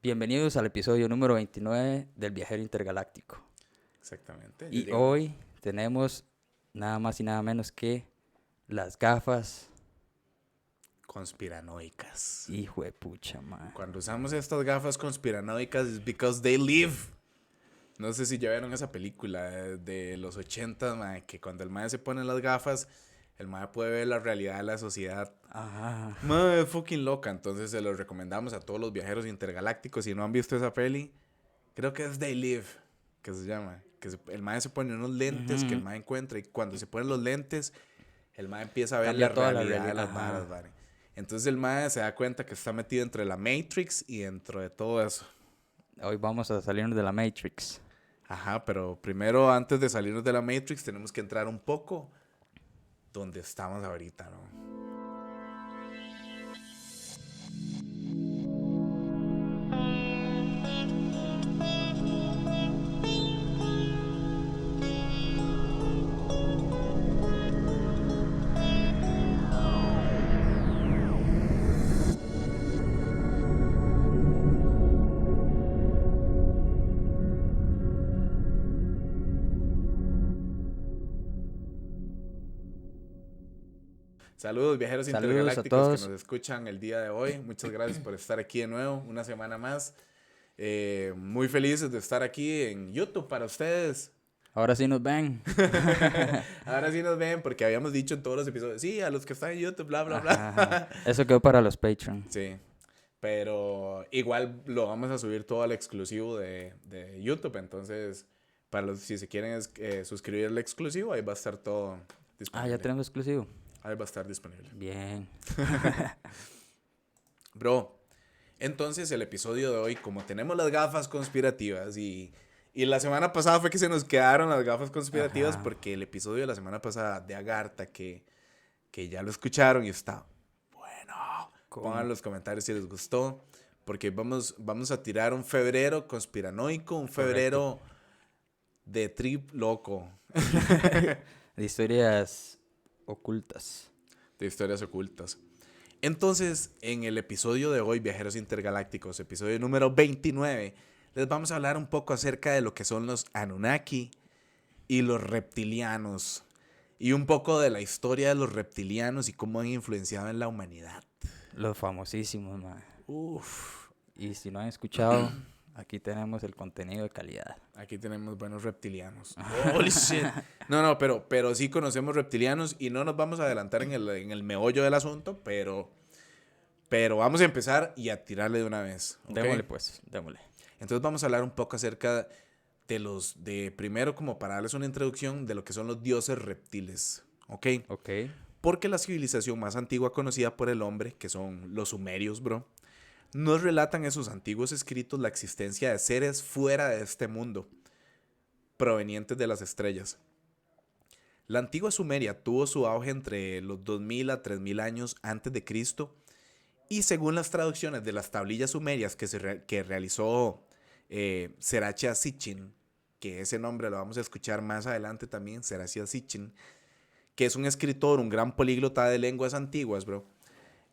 Bienvenidos al episodio número 29 del Viajero Intergaláctico. Exactamente. Y hoy tenemos nada más y nada menos que las gafas. Conspiranoicas. Hijo de pucha, man. Cuando usamos estas gafas conspiranoicas es because they live. No sé si ya vieron esa película de los 80, man, que cuando el mae se pone las gafas, el mae puede ver la realidad de la sociedad. Ajá. Man, es fucking loca. Entonces se los recomendamos a todos los viajeros intergalácticos. Si no han visto esa peli, creo que es They Live, que se llama. El mae se pone unos lentes que el mae encuentra. Y cuando se ponen los lentes, el mae empieza a ver Cambia la toda la realidad de realidad. las varas, ¿vale? Entonces el mae se da cuenta que está metido entre la Matrix y dentro de todo eso. Hoy vamos a salirnos de la Matrix. Ajá, pero primero, antes de salirnos de la Matrix, tenemos que entrar un poco donde estamos ahorita, ¿no? Saludos, viajeros Saludos a intergalácticos que todos. nos escuchan el día de hoy. Muchas gracias por estar aquí de nuevo, una semana más. Muy felices de estar aquí en YouTube para ustedes. Ahora sí nos ven. Ahora sí nos ven, porque habíamos dicho en todos los episodios, sí, a los que están en YouTube, bla, bla, bla. Ajá. Eso quedó para los Patreon. Sí, pero igual lo vamos a subir todo al exclusivo de YouTube. Entonces, si se quieren suscribir al exclusivo, ahí va a estar todo disponible. Ya tenemos exclusivo. Ahí va a estar disponible. Bien. Bro, entonces el episodio de hoy, como tenemos las gafas conspirativas y la semana pasada fue que se nos quedaron las gafas conspirativas. Ajá. Porque el episodio de la semana pasada de Agartha, que ya lo escucharon y está bueno. ¿Cómo? Pongan en los comentarios si les gustó, porque vamos a tirar un febrero conspiranoico, un febrero de trip loco. De historias ocultas. De historias ocultas. Entonces, en el episodio de hoy, Viajeros Intergalácticos, episodio número 29, les vamos a hablar un poco acerca de lo que son los Anunnaki y los reptilianos. Y un poco de la historia de los reptilianos y cómo han influenciado en la humanidad. Los famosísimos, man. Uf. Y si no han escuchado, aquí tenemos el contenido de calidad. Aquí tenemos buenos reptilianos. Holy shit. No, pero sí conocemos reptilianos y no nos vamos a adelantar en el meollo del asunto, pero vamos a empezar y a tirarle de una vez. ¿Okay? Démosle pues, démosle. Entonces vamos a hablar un poco acerca primero, como para darles una introducción de lo que son los dioses reptiles. ¿Ok? Ok. Porque la civilización más antigua conocida por el hombre, que son los sumerios, bro, nos relatan en sus antiguos escritos la existencia de seres fuera de este mundo, provenientes de las estrellas. La antigua Sumeria tuvo su auge entre los 2000 a 3000 años antes de Cristo, y según las traducciones de las tablillas sumerias que realizó Seracha Sitchin, que ese nombre lo vamos a escuchar más adelante también, Seracha Sitchin, que es un escritor, un gran políglota de lenguas antiguas, bro.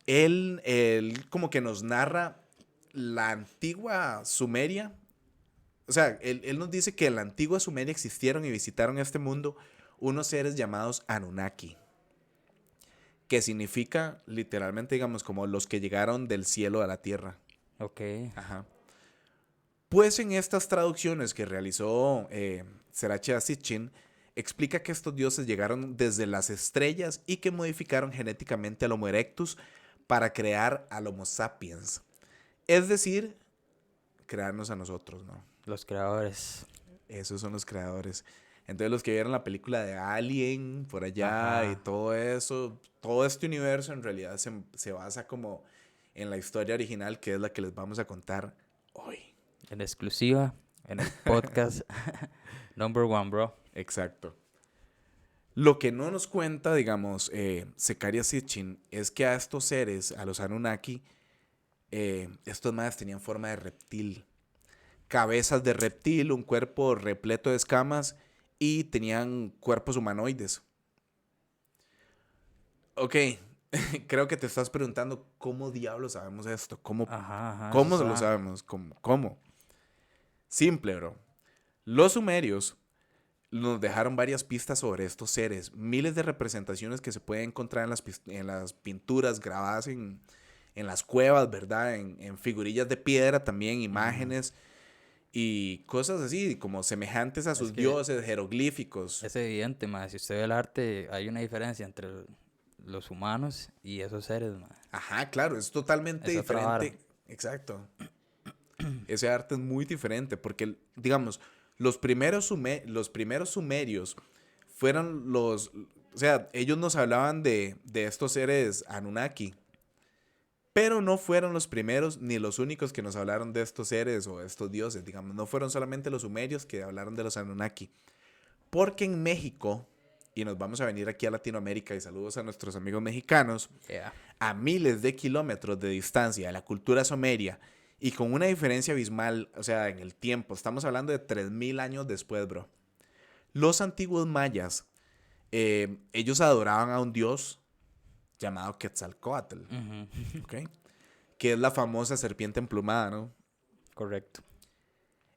Él como que nos narra la antigua Sumeria. O sea, él nos dice que en la antigua Sumeria existieron y visitaron este mundo unos seres llamados Anunnaki, que significa literalmente, digamos, como los que llegaron del cielo a la tierra. Ok. Ajá. Pues en estas traducciones que realizó Seracha Sitchin, explica que estos dioses llegaron desde las estrellas y que modificaron genéticamente al Homo erectus para crear al Homo sapiens. Es decir, crearnos a nosotros, ¿no? Los creadores. Esos son los creadores. Entonces los que vieron la película de Alien por allá. Ajá. Y todo eso, todo este universo en realidad se basa como en la historia original, que es la que les vamos a contar hoy. En exclusiva, en el podcast number one, bro. Exacto. Lo que no nos cuenta, digamos, Seracha Sitchin, es que a estos seres, a los Anunnaki, estos madres tenían forma de reptil. Cabezas de reptil, un cuerpo repleto de escamas y tenían cuerpos humanoides. Ok, creo que te estás preguntando cómo diablos sabemos esto, Ajá, eso cómo lo está. sabemos, cómo. Simple, bro. Los sumerios nos dejaron varias pistas sobre estos seres, miles de representaciones que se pueden encontrar en las pinturas grabadas en las cuevas, ¿verdad? En figurillas de piedra también, Ujú. imágenes y cosas así, como semejantes a Es sus que dioses, jeroglíficos. es evidente, ma. Si usted ve el arte, hay una diferencia entre los humanos y esos seres, ma. Ajá, claro, es totalmente Es otra vara. diferente. Exacto. Ese arte es muy diferente porque, digamos, los primeros sumerios fueron o sea, ellos nos hablaban de estos seres Anunnaki, pero no fueron los primeros ni los únicos que nos hablaron de estos seres o de estos dioses, digamos, no fueron solamente los sumerios que hablaron de los Anunnaki, porque en México, y nos vamos a venir aquí a Latinoamérica y saludos a nuestros amigos mexicanos, Yeah. a miles de kilómetros de distancia de la cultura sumeria y con una diferencia abismal, o sea, en el tiempo, estamos hablando de 3000 años después, bro. Los antiguos mayas, ellos adoraban a un dios llamado Quetzalcóatl, Ujú. ¿ok? Que es la famosa serpiente emplumada, ¿no? Correcto.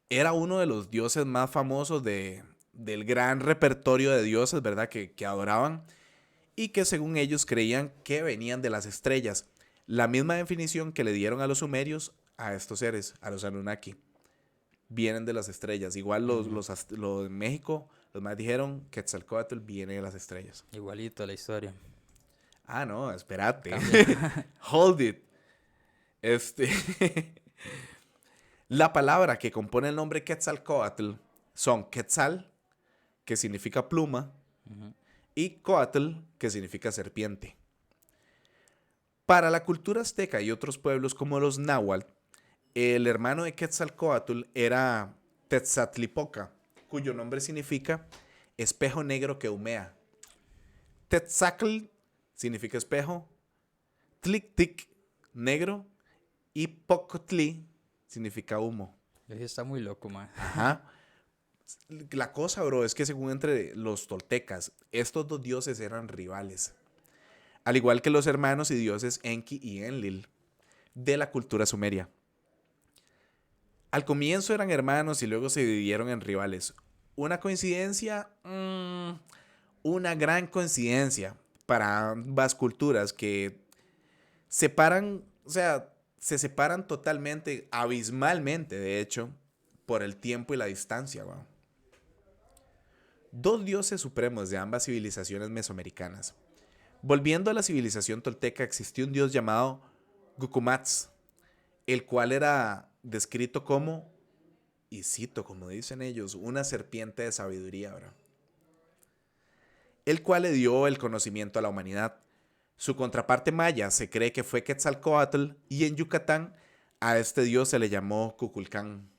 Era uno de los dioses más famosos del gran repertorio de dioses, ¿verdad? Que adoraban y que según ellos creían que venían de las estrellas. La misma definición que le dieron a los sumerios a estos seres, a los Anunnaki. Vienen de las estrellas. Igual Ujú. los de México, los más dijeron que Quetzalcóatl viene de las estrellas. Igualito la historia. Ah, no, espérate. Cambia. Hold it. Este. La palabra que compone el nombre Quetzalcóatl son Quetzal, que significa pluma, Ujú. y Coatl, que significa serpiente. Para la cultura azteca y otros pueblos como los náhuatl, el hermano de Quetzalcóatl era Tetzatlipoca, cuyo nombre significa espejo negro que humea. Tetzatl significa espejo, Tlictic, negro, y Pocotli significa humo. Ese está muy loco, ma. Ajá. La cosa, bro, es que según entre los toltecas, estos dos dioses eran rivales. Al igual que los hermanos y dioses Enki y Enlil de la cultura sumeria. Al comienzo eran hermanos y luego se dividieron en rivales. ¿Una coincidencia? Una gran coincidencia para ambas culturas que separan, o sea, se separan totalmente, abismalmente, de hecho, por el tiempo y la distancia. Wow. Dos dioses supremos de ambas civilizaciones mesoamericanas. Volviendo a la civilización tolteca, existió un dios llamado Gucumatz, el cual era descrito como, y cito como dicen ellos, una serpiente de sabiduría, bro, el cual le dio el conocimiento a la humanidad. Su contraparte maya se cree que fue Quetzalcóatl y en Yucatán a este dios se le llamó Cuculcán.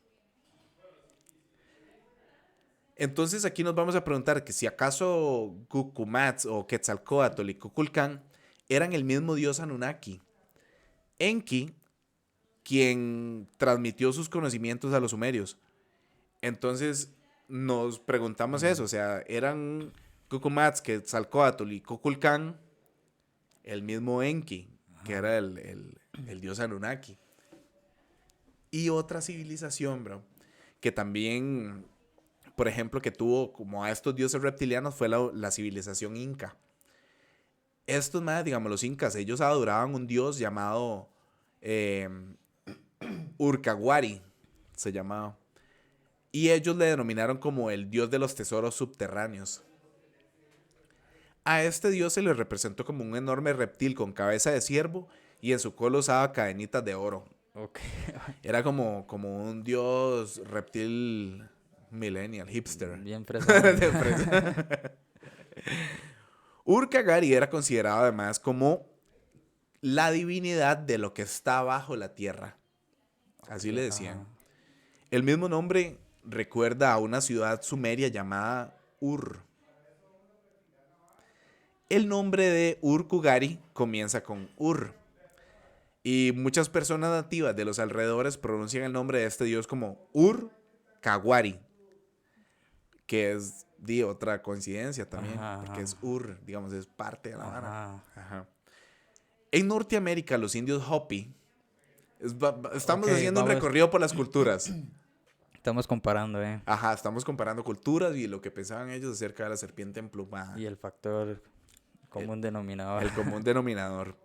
Entonces aquí nos vamos a preguntar que si acaso Gucumatz o Quetzalcóatl y Cuculcán eran el mismo dios Anunnaki. Enki, quien transmitió sus conocimientos a los sumerios. Entonces nos preguntamos Ujú. eso, o sea, eran Cucumatz, Quetzalcóatl y Cuculcán el mismo Enki, que Ajá. era el dios Anunnaki. Y otra civilización, bro, que también, por ejemplo, que tuvo como a estos dioses reptilianos fue la civilización inca. Estos más, digamos, los incas, ellos adoraban un dios llamado eh, Urcaguari, se llamaba. Y ellos le denominaron como el dios de los tesoros subterráneos. A este dios se le representó como un enorme reptil con cabeza de ciervo y en su cola usaba cadenitas de oro. Ok. Era como un dios reptil millennial, hipster. Bien fresón. De fresa. Urkagari era considerado además como la divinidad de lo que está bajo la tierra. Ok, Así le decían. ajá. El mismo nombre recuerda a una ciudad sumeria llamada Ur. El nombre de Urkugari comienza con Ur. Y muchas personas nativas de los alrededores pronuncian el nombre de este dios como Ur-Kawari, que es otra coincidencia también, Ajá, porque ajá. es Ur, digamos, es parte de la vara. Ajá. Ajá. En Norteamérica, los indios Hopi, estamos Ok, haciendo un vamos. recorrido por las culturas. Estamos comparando, Ajá, estamos comparando culturas y lo que pensaban ellos acerca de la serpiente emplumada. Y el factor común denominador. El común denominador.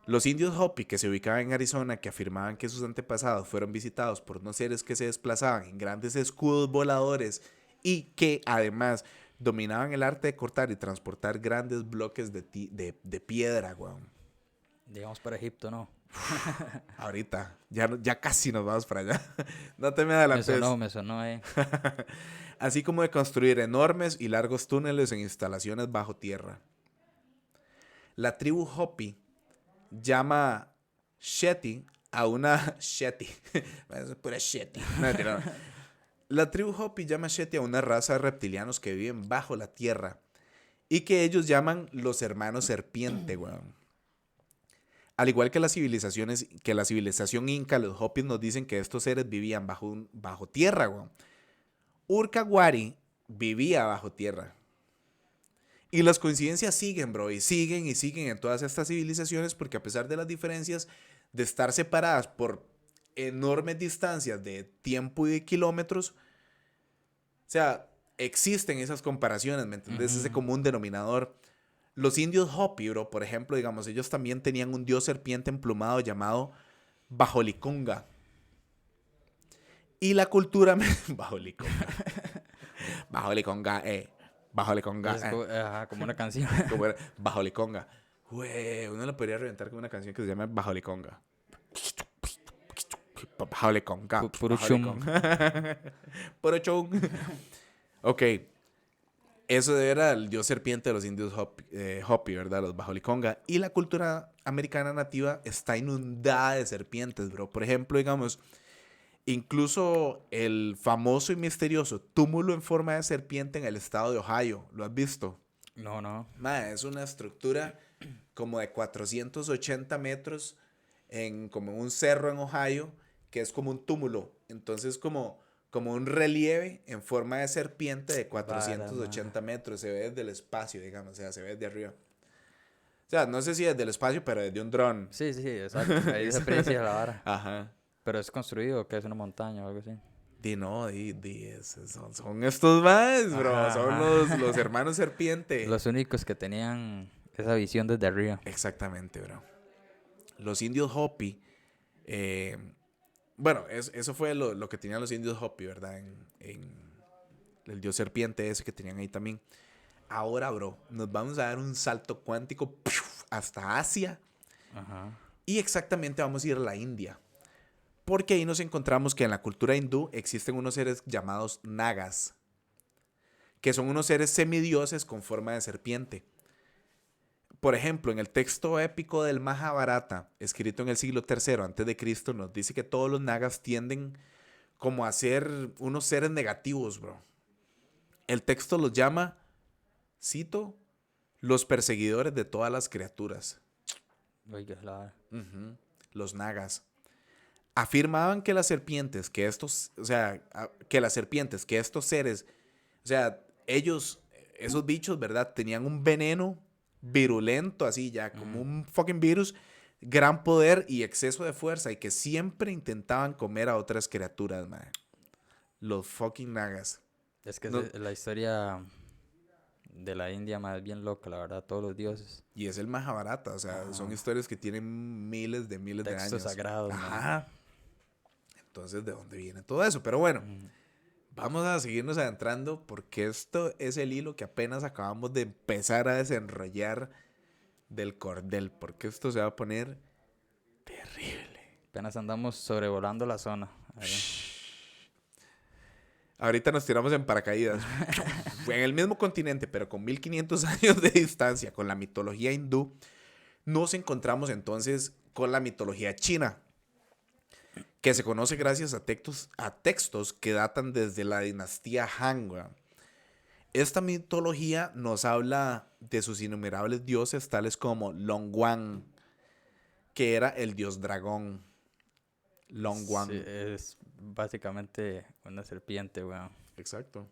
Los indios Hopi que se ubicaban en Arizona, que afirmaban que sus antepasados fueron visitados por unos seres que se desplazaban en grandes escudos voladores y que además dominaban el arte de cortar y transportar grandes bloques de piedra, weón. Digamos para Egipto, ¿no? Ahorita, ya casi nos vamos para allá. No te me Me adelantes. me sonó, Así como de construir enormes y largos túneles en instalaciones bajo tierra. La tribu Hopi llama Shetty a una... Shetty. Es pura Shetty. No, mentira, no. La tribu Hopi llama Shetty a una raza de reptilianos que viven bajo la tierra y que ellos llaman los hermanos serpiente, weón. Al igual que las civilizaciones, que la civilización inca, los Hopis nos dicen que estos seres vivían bajo tierra, weón. Urca-Wari vivía bajo tierra. Y las coincidencias siguen, bro, y siguen en todas estas civilizaciones porque a pesar de las diferencias de estar separadas por enormes distancias de tiempo y de kilómetros, o sea, existen esas comparaciones, ¿me entendés? Ese común denominador. Los indios Hopi, bro, por ejemplo, digamos, ellos también tenían un dios serpiente emplumado llamado Bajoliconga. Y la cultura... Bajoliconga. Bajoliconga, Bajoliconga, Es como una canción. como era, Bajoliconga. Güey, uno lo podría reventar con una canción que se llama Bajoliconga. Bajoliconga. Puro chum. Puro chum. Ok. Eso era el dios serpiente de los indios Hopi, ¿verdad? Los Bajoliconga. Y la cultura americana nativa está inundada de serpientes, bro. Por ejemplo, digamos, incluso el famoso y misterioso túmulo en forma de serpiente en el estado de Ohio. ¿Lo has visto? No. Es una estructura como de 480 metros como un cerro en Ohio, que es como un túmulo. Entonces, como un relieve en forma de serpiente de 480 metros. Se ve desde el espacio, digamos. O sea, se ve desde arriba. O sea, no sé si desde el espacio, pero desde un dron. Sí, exacto. Ahí se aprecia la vara. Ajá. Pero es construido, que es una montaña o algo así. Son estos más, bro. Ajá, Son ajá. los hermanos serpiente. Los únicos que tenían esa visión desde arriba. Exactamente, bro. Los indios Hopi. Bueno, eso fue lo que tenían los indios Hopi, ¿verdad? En el dios serpiente ese que tenían ahí también. Ahora, bro, nos vamos a dar un salto cuántico hasta Asia. Ajá. Y exactamente vamos a ir a la India. Porque ahí nos encontramos que en la cultura hindú existen unos seres llamados nagas, que son unos seres semidioses con forma de serpiente. Por ejemplo, en el texto épico del Mahabharata, escrito en el siglo III a.C., nos dice que todos los nagas tienden como a ser unos seres negativos, bro. El texto los llama, cito, los perseguidores de todas las criaturas. Oiga, la vara. Los nagas. Afirmaban que las serpientes, que estos seres, o sea, esos bichos, ¿verdad? Tenían un veneno virulento, así ya, como un fucking virus, gran poder y exceso de fuerza, y que siempre intentaban comer a otras criaturas, man. Los fucking nagas. Es que No- la historia de la India más bien loca, la verdad, todos los dioses. Y es el Mahabharata, o sea, Ajá. son historias que tienen miles de Textos años. sagrados, man. Ajá. Entonces, ¿de dónde viene todo eso? Pero bueno, vamos a seguirnos adentrando porque esto es el hilo que apenas acabamos de empezar a desenrollar del cordel, porque esto se va a poner terrible. Apenas andamos sobrevolando la zona. Ahí. Ahorita nos tiramos en paracaídas. En el mismo continente, pero con 1500 años de distancia, con la mitología hindú, nos encontramos entonces con la mitología china, que se conoce gracias a textos que datan desde la dinastía Han. Weón. Esta mitología nos habla de sus innumerables dioses, tales como Longwan, que era el dios dragón. Longwan. Sí, es básicamente una serpiente, weón. Exacto.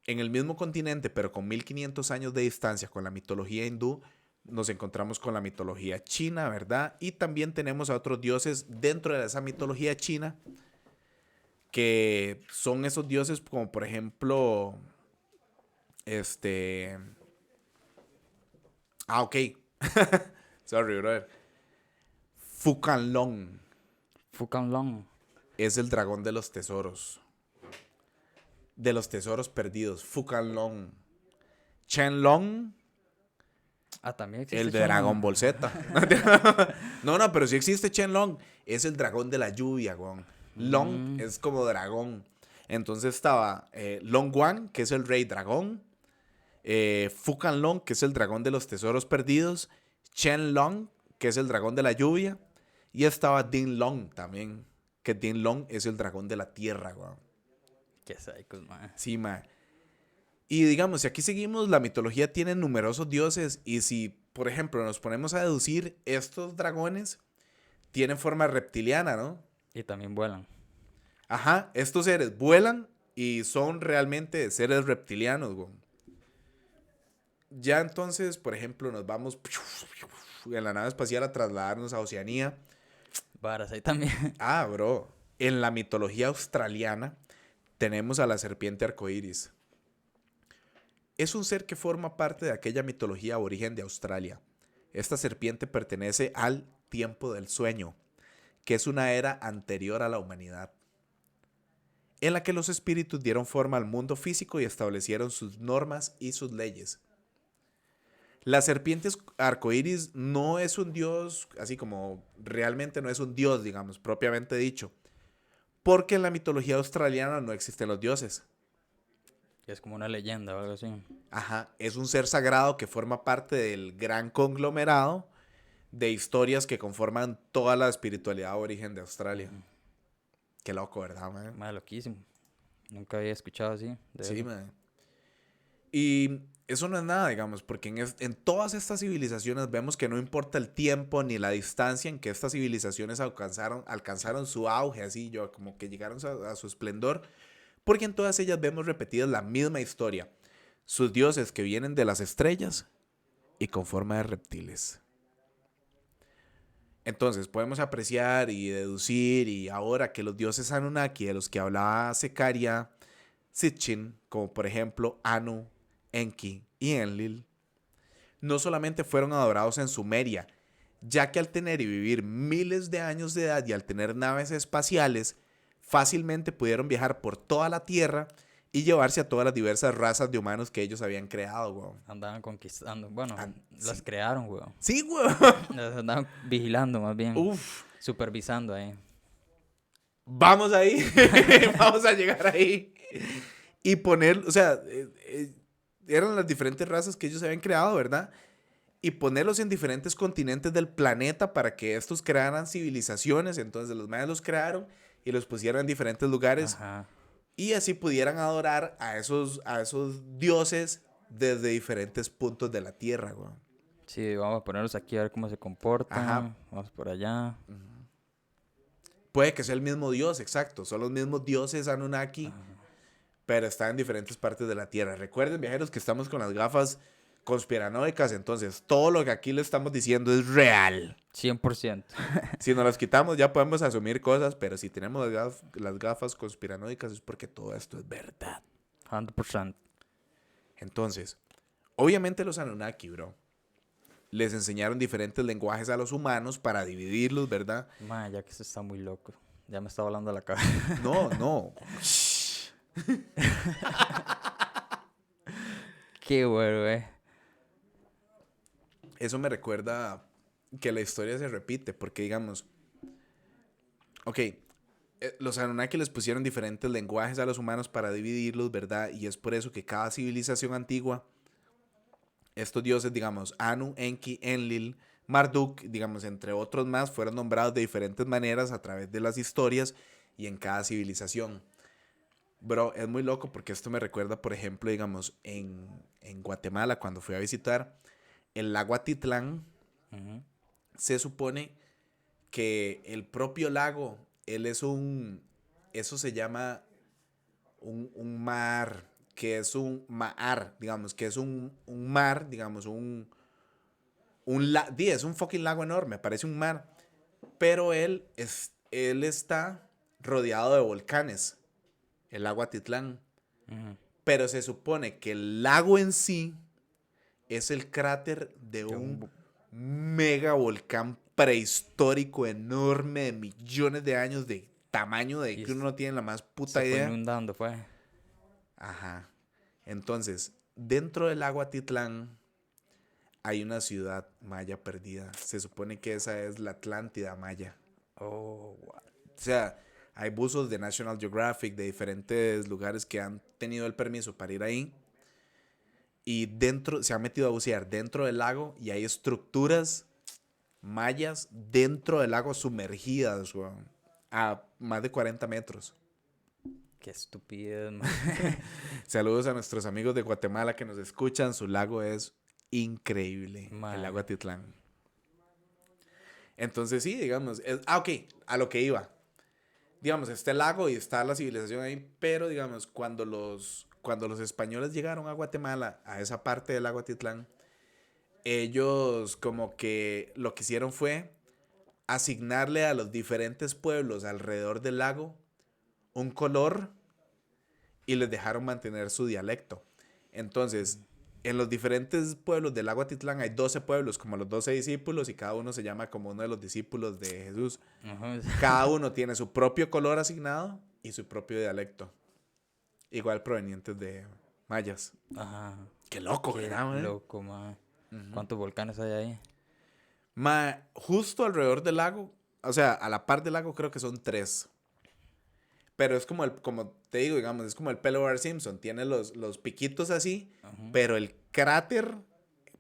En el mismo continente, pero con 1500 años de distancia con la mitología hindú, nos encontramos con la mitología china, ¿verdad? Y también tenemos a otros dioses dentro de esa mitología china, que son esos dioses como por ejemplo, este... Ah, ok. Sorry, brother. Fucanlong Fucanlong. es el dragón de los tesoros. De los tesoros perdidos. Fucanlong. Chenlong, Ah, también existe el de Shenlong. Dragon Ball Z. No, no, pero sí existe Chenlong. Es el dragón de la lluvia, weón. Long Mm, es como dragón. Entonces estaba Long Wan, que es el rey dragón. Fucanlong, que es el dragón de los tesoros perdidos. Chenlong, que es el dragón de la lluvia. Y estaba Dinlong también. Que Dinlong es el dragón de la tierra, weón. qué psychos, man. Sí, ma. Y digamos, si aquí seguimos, la mitología tiene numerosos dioses. Y si, por ejemplo, nos ponemos a deducir, estos dragones tienen forma reptiliana, ¿no? Y también vuelan. Ajá, estos seres vuelan y son realmente seres reptilianos, güey. Ya entonces, por ejemplo, nos vamos en la nave espacial a trasladarnos a Oceanía. Varas ahí también. Ah, bro, en la mitología australiana tenemos a la serpiente arcoíris. Es un ser que forma parte de aquella mitología aborigen de Australia. Esta serpiente pertenece al tiempo del sueño, que es una era anterior a la humanidad, en la que los espíritus dieron forma al mundo físico y establecieron sus normas y sus leyes. La serpiente arcoíris no es un dios, así como realmente no es un dios, digamos, propiamente dicho, porque en la mitología australiana no existen los dioses. Es como una leyenda o algo así. Ajá, es un ser sagrado que forma parte del gran conglomerado de historias que conforman toda la espiritualidad aborigen de Australia. Qué loco, ¿verdad, man? Más loquísimo. Nunca había escuchado así de Sí, eso. man. Y eso no es nada, digamos, porque en todas estas civilizaciones vemos que no importa el tiempo ni la distancia en que estas civilizaciones alcanzaron su auge, así, yo, como que llegaron a su esplendor, porque en todas ellas vemos repetidas la misma historia. Sus dioses que vienen de las estrellas y con forma de reptiles. Entonces podemos apreciar y deducir y ahora que los dioses Anunnaki de los que hablaba Secaria Sitchin, como por ejemplo Anu, Enki y Enlil, no solamente fueron adorados en Sumeria, ya que al tener y vivir miles de años de edad y al tener naves espaciales, fácilmente pudieron viajar por toda la Tierra y llevarse a todas las diversas razas de humanos que ellos habían creado, weón. Andaban conquistando. Bueno, las Sí, crearon, weón. sí, weón. Las andaban vigilando más bien. Uf, Supervisando ahí. vamos ahí, vamos a llegar ahí. Y poner, o sea, eran las diferentes razas que ellos habían creado, ¿verdad? Y ponerlos en diferentes continentes del planeta para que estos crearan civilizaciones. Entonces los mayas los crearon y los pusieron en diferentes lugares Ajá. y así pudieran adorar a esos dioses desde diferentes puntos de la tierra, güey. Sí, vamos a ponerlos aquí a ver cómo se Ajá. comportan. Vamos por allá. Puede que sea el mismo dios, exacto. Son los mismos dioses Anunnaki, Ajá. pero están en diferentes partes de la tierra. Recuerden, viajeros, que estamos con las gafas conspiranoicas, entonces todo lo que aquí le estamos diciendo es real. 100%. Si nos las quitamos ya podemos asumir cosas, pero si tenemos las gafas conspiranoicas es porque todo esto es verdad. 100%. Entonces, obviamente los Anunnaki, bro, les enseñaron diferentes lenguajes a los humanos para dividirlos, ¿verdad? Ma, ya que eso está muy loco. Ya me está volando la cabeza. No, no. Qué bueno, Eso me recuerda que la historia se repite, porque digamos, ok, los Anunnaki les pusieron diferentes lenguajes a los humanos para dividirlos, ¿verdad? Y es por eso que cada civilización antigua, estos dioses, digamos, Anu, Enki, Enlil, Marduk, digamos, entre otros más, fueron nombrados de diferentes maneras a través de las historias y en cada civilización. Bro, es muy loco porque esto me recuerda, por ejemplo, digamos, en Guatemala, cuando fui a visitar el lago Atitlán, Ujú. se supone que el propio lago, él es eso se llama un mar, que es un mar, digamos, que es un mar, digamos, es un fucking lago enorme, parece un mar. Pero él está rodeado de volcanes, el lago Atitlán. Ujú. Pero se supone que el lago en sí es el cráter de De un un mega volcán prehistórico enorme de millones de años de tamaño de y que uno no tiene la más se puta fue idea. inundando, fue. Ajá. Entonces, dentro del lago Atitlán hay una ciudad maya perdida. Se supone que esa es la Atlántida maya. Oh, wow. O sea, hay buzos de National Geographic de diferentes lugares que han tenido el permiso para ir ahí. Y dentro, se han metido a bucear dentro del lago y hay estructuras mayas dentro del lago sumergidas, weón, a más de 40 metros. Qué estupidez, man. Saludos a nuestros amigos de Guatemala que nos escuchan. Su lago es increíble, el lago Mae. Atitlán. Entonces sí, digamos, ok, a lo que iba. Digamos, está el lago y está la civilización ahí, pero digamos, cuando los españoles llegaron a Guatemala, a esa parte del lago Atitlán, ellos como que lo que hicieron fue asignarle a los diferentes pueblos alrededor del lago un color y les dejaron mantener su dialecto. Entonces, en los diferentes pueblos del lago Atitlán hay 12 pueblos, como los 12 discípulos, y cada uno se llama como uno de los discípulos de Jesús. Ajá. Cada uno tiene su propio color asignado y su propio dialecto. Igual provenientes de mayas. Ajá. Qué loco, Qué ¿verdad, man? loco, man. ¿Cuántos volcanes hay ahí? Justo alrededor del lago, o sea, a la par del lago creo que son 3. Pero es como te digo, digamos, es como el pelo de Bart Simpson. Tiene los piquitos así, Ajá. pero el cráter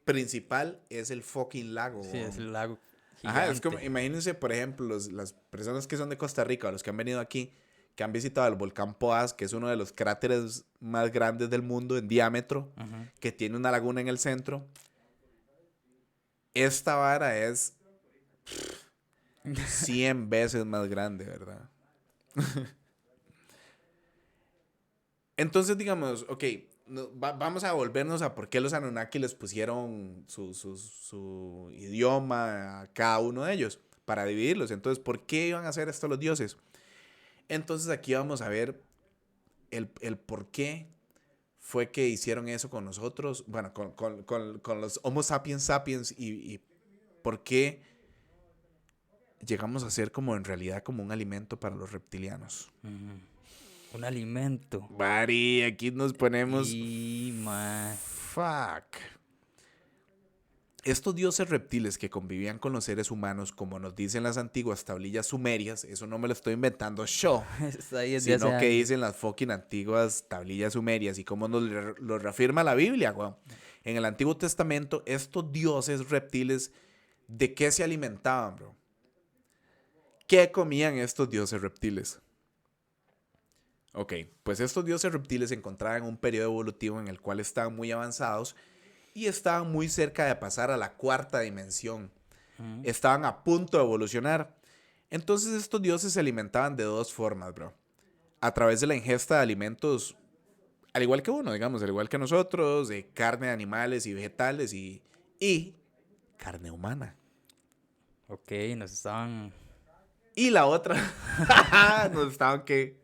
principal es el fucking lago. Sí, es Weón. el lago Ajá, es como, gigante. imagínense, por ejemplo, las personas que son de Costa Rica, o los que han venido aquí, que han visitado el volcán Poás, que es uno de los cráteres más grandes del mundo en diámetro, Ajá. que tiene una laguna en el centro. Esta vara es 100 veces más grande, ¿verdad? Entonces, digamos, ok, vamos a volvernos a por qué los Anunnaki les pusieron su idioma a cada uno de ellos, para dividirlos. Entonces, ¿por qué iban a hacer esto los dioses? Entonces, aquí vamos a ver el por qué fue que hicieron eso con nosotros, bueno, con los Homo sapiens sapiens y por qué llegamos a ser como en realidad como un alimento para los reptilianos. Ujú. Un alimento. Bari, aquí nos ponemos. Y, man. Fuck. Estos dioses reptiles que convivían con los seres humanos, como nos dicen las antiguas tablillas sumerias, eso no me lo estoy inventando yo, Está ahí desde hace sino que años. dicen las fucking antiguas tablillas sumerias y como nos lo reafirma la Biblia, weón. En el Antiguo Testamento, estos dioses reptiles, ¿de qué se alimentaban, bro? ¿Qué comían estos dioses reptiles? Ok, pues estos dioses reptiles se encontraban en un periodo evolutivo en el cual estaban muy avanzados y estaban muy cerca de pasar a la cuarta dimensión. Ujú. Estaban a punto de evolucionar. Entonces estos dioses se alimentaban de dos formas, bro. A través de la ingesta de alimentos, al igual que uno, digamos, al igual que nosotros, de carne de animales y vegetales y carne humana. Ok, nos estaban Y la otra, nos estaban que...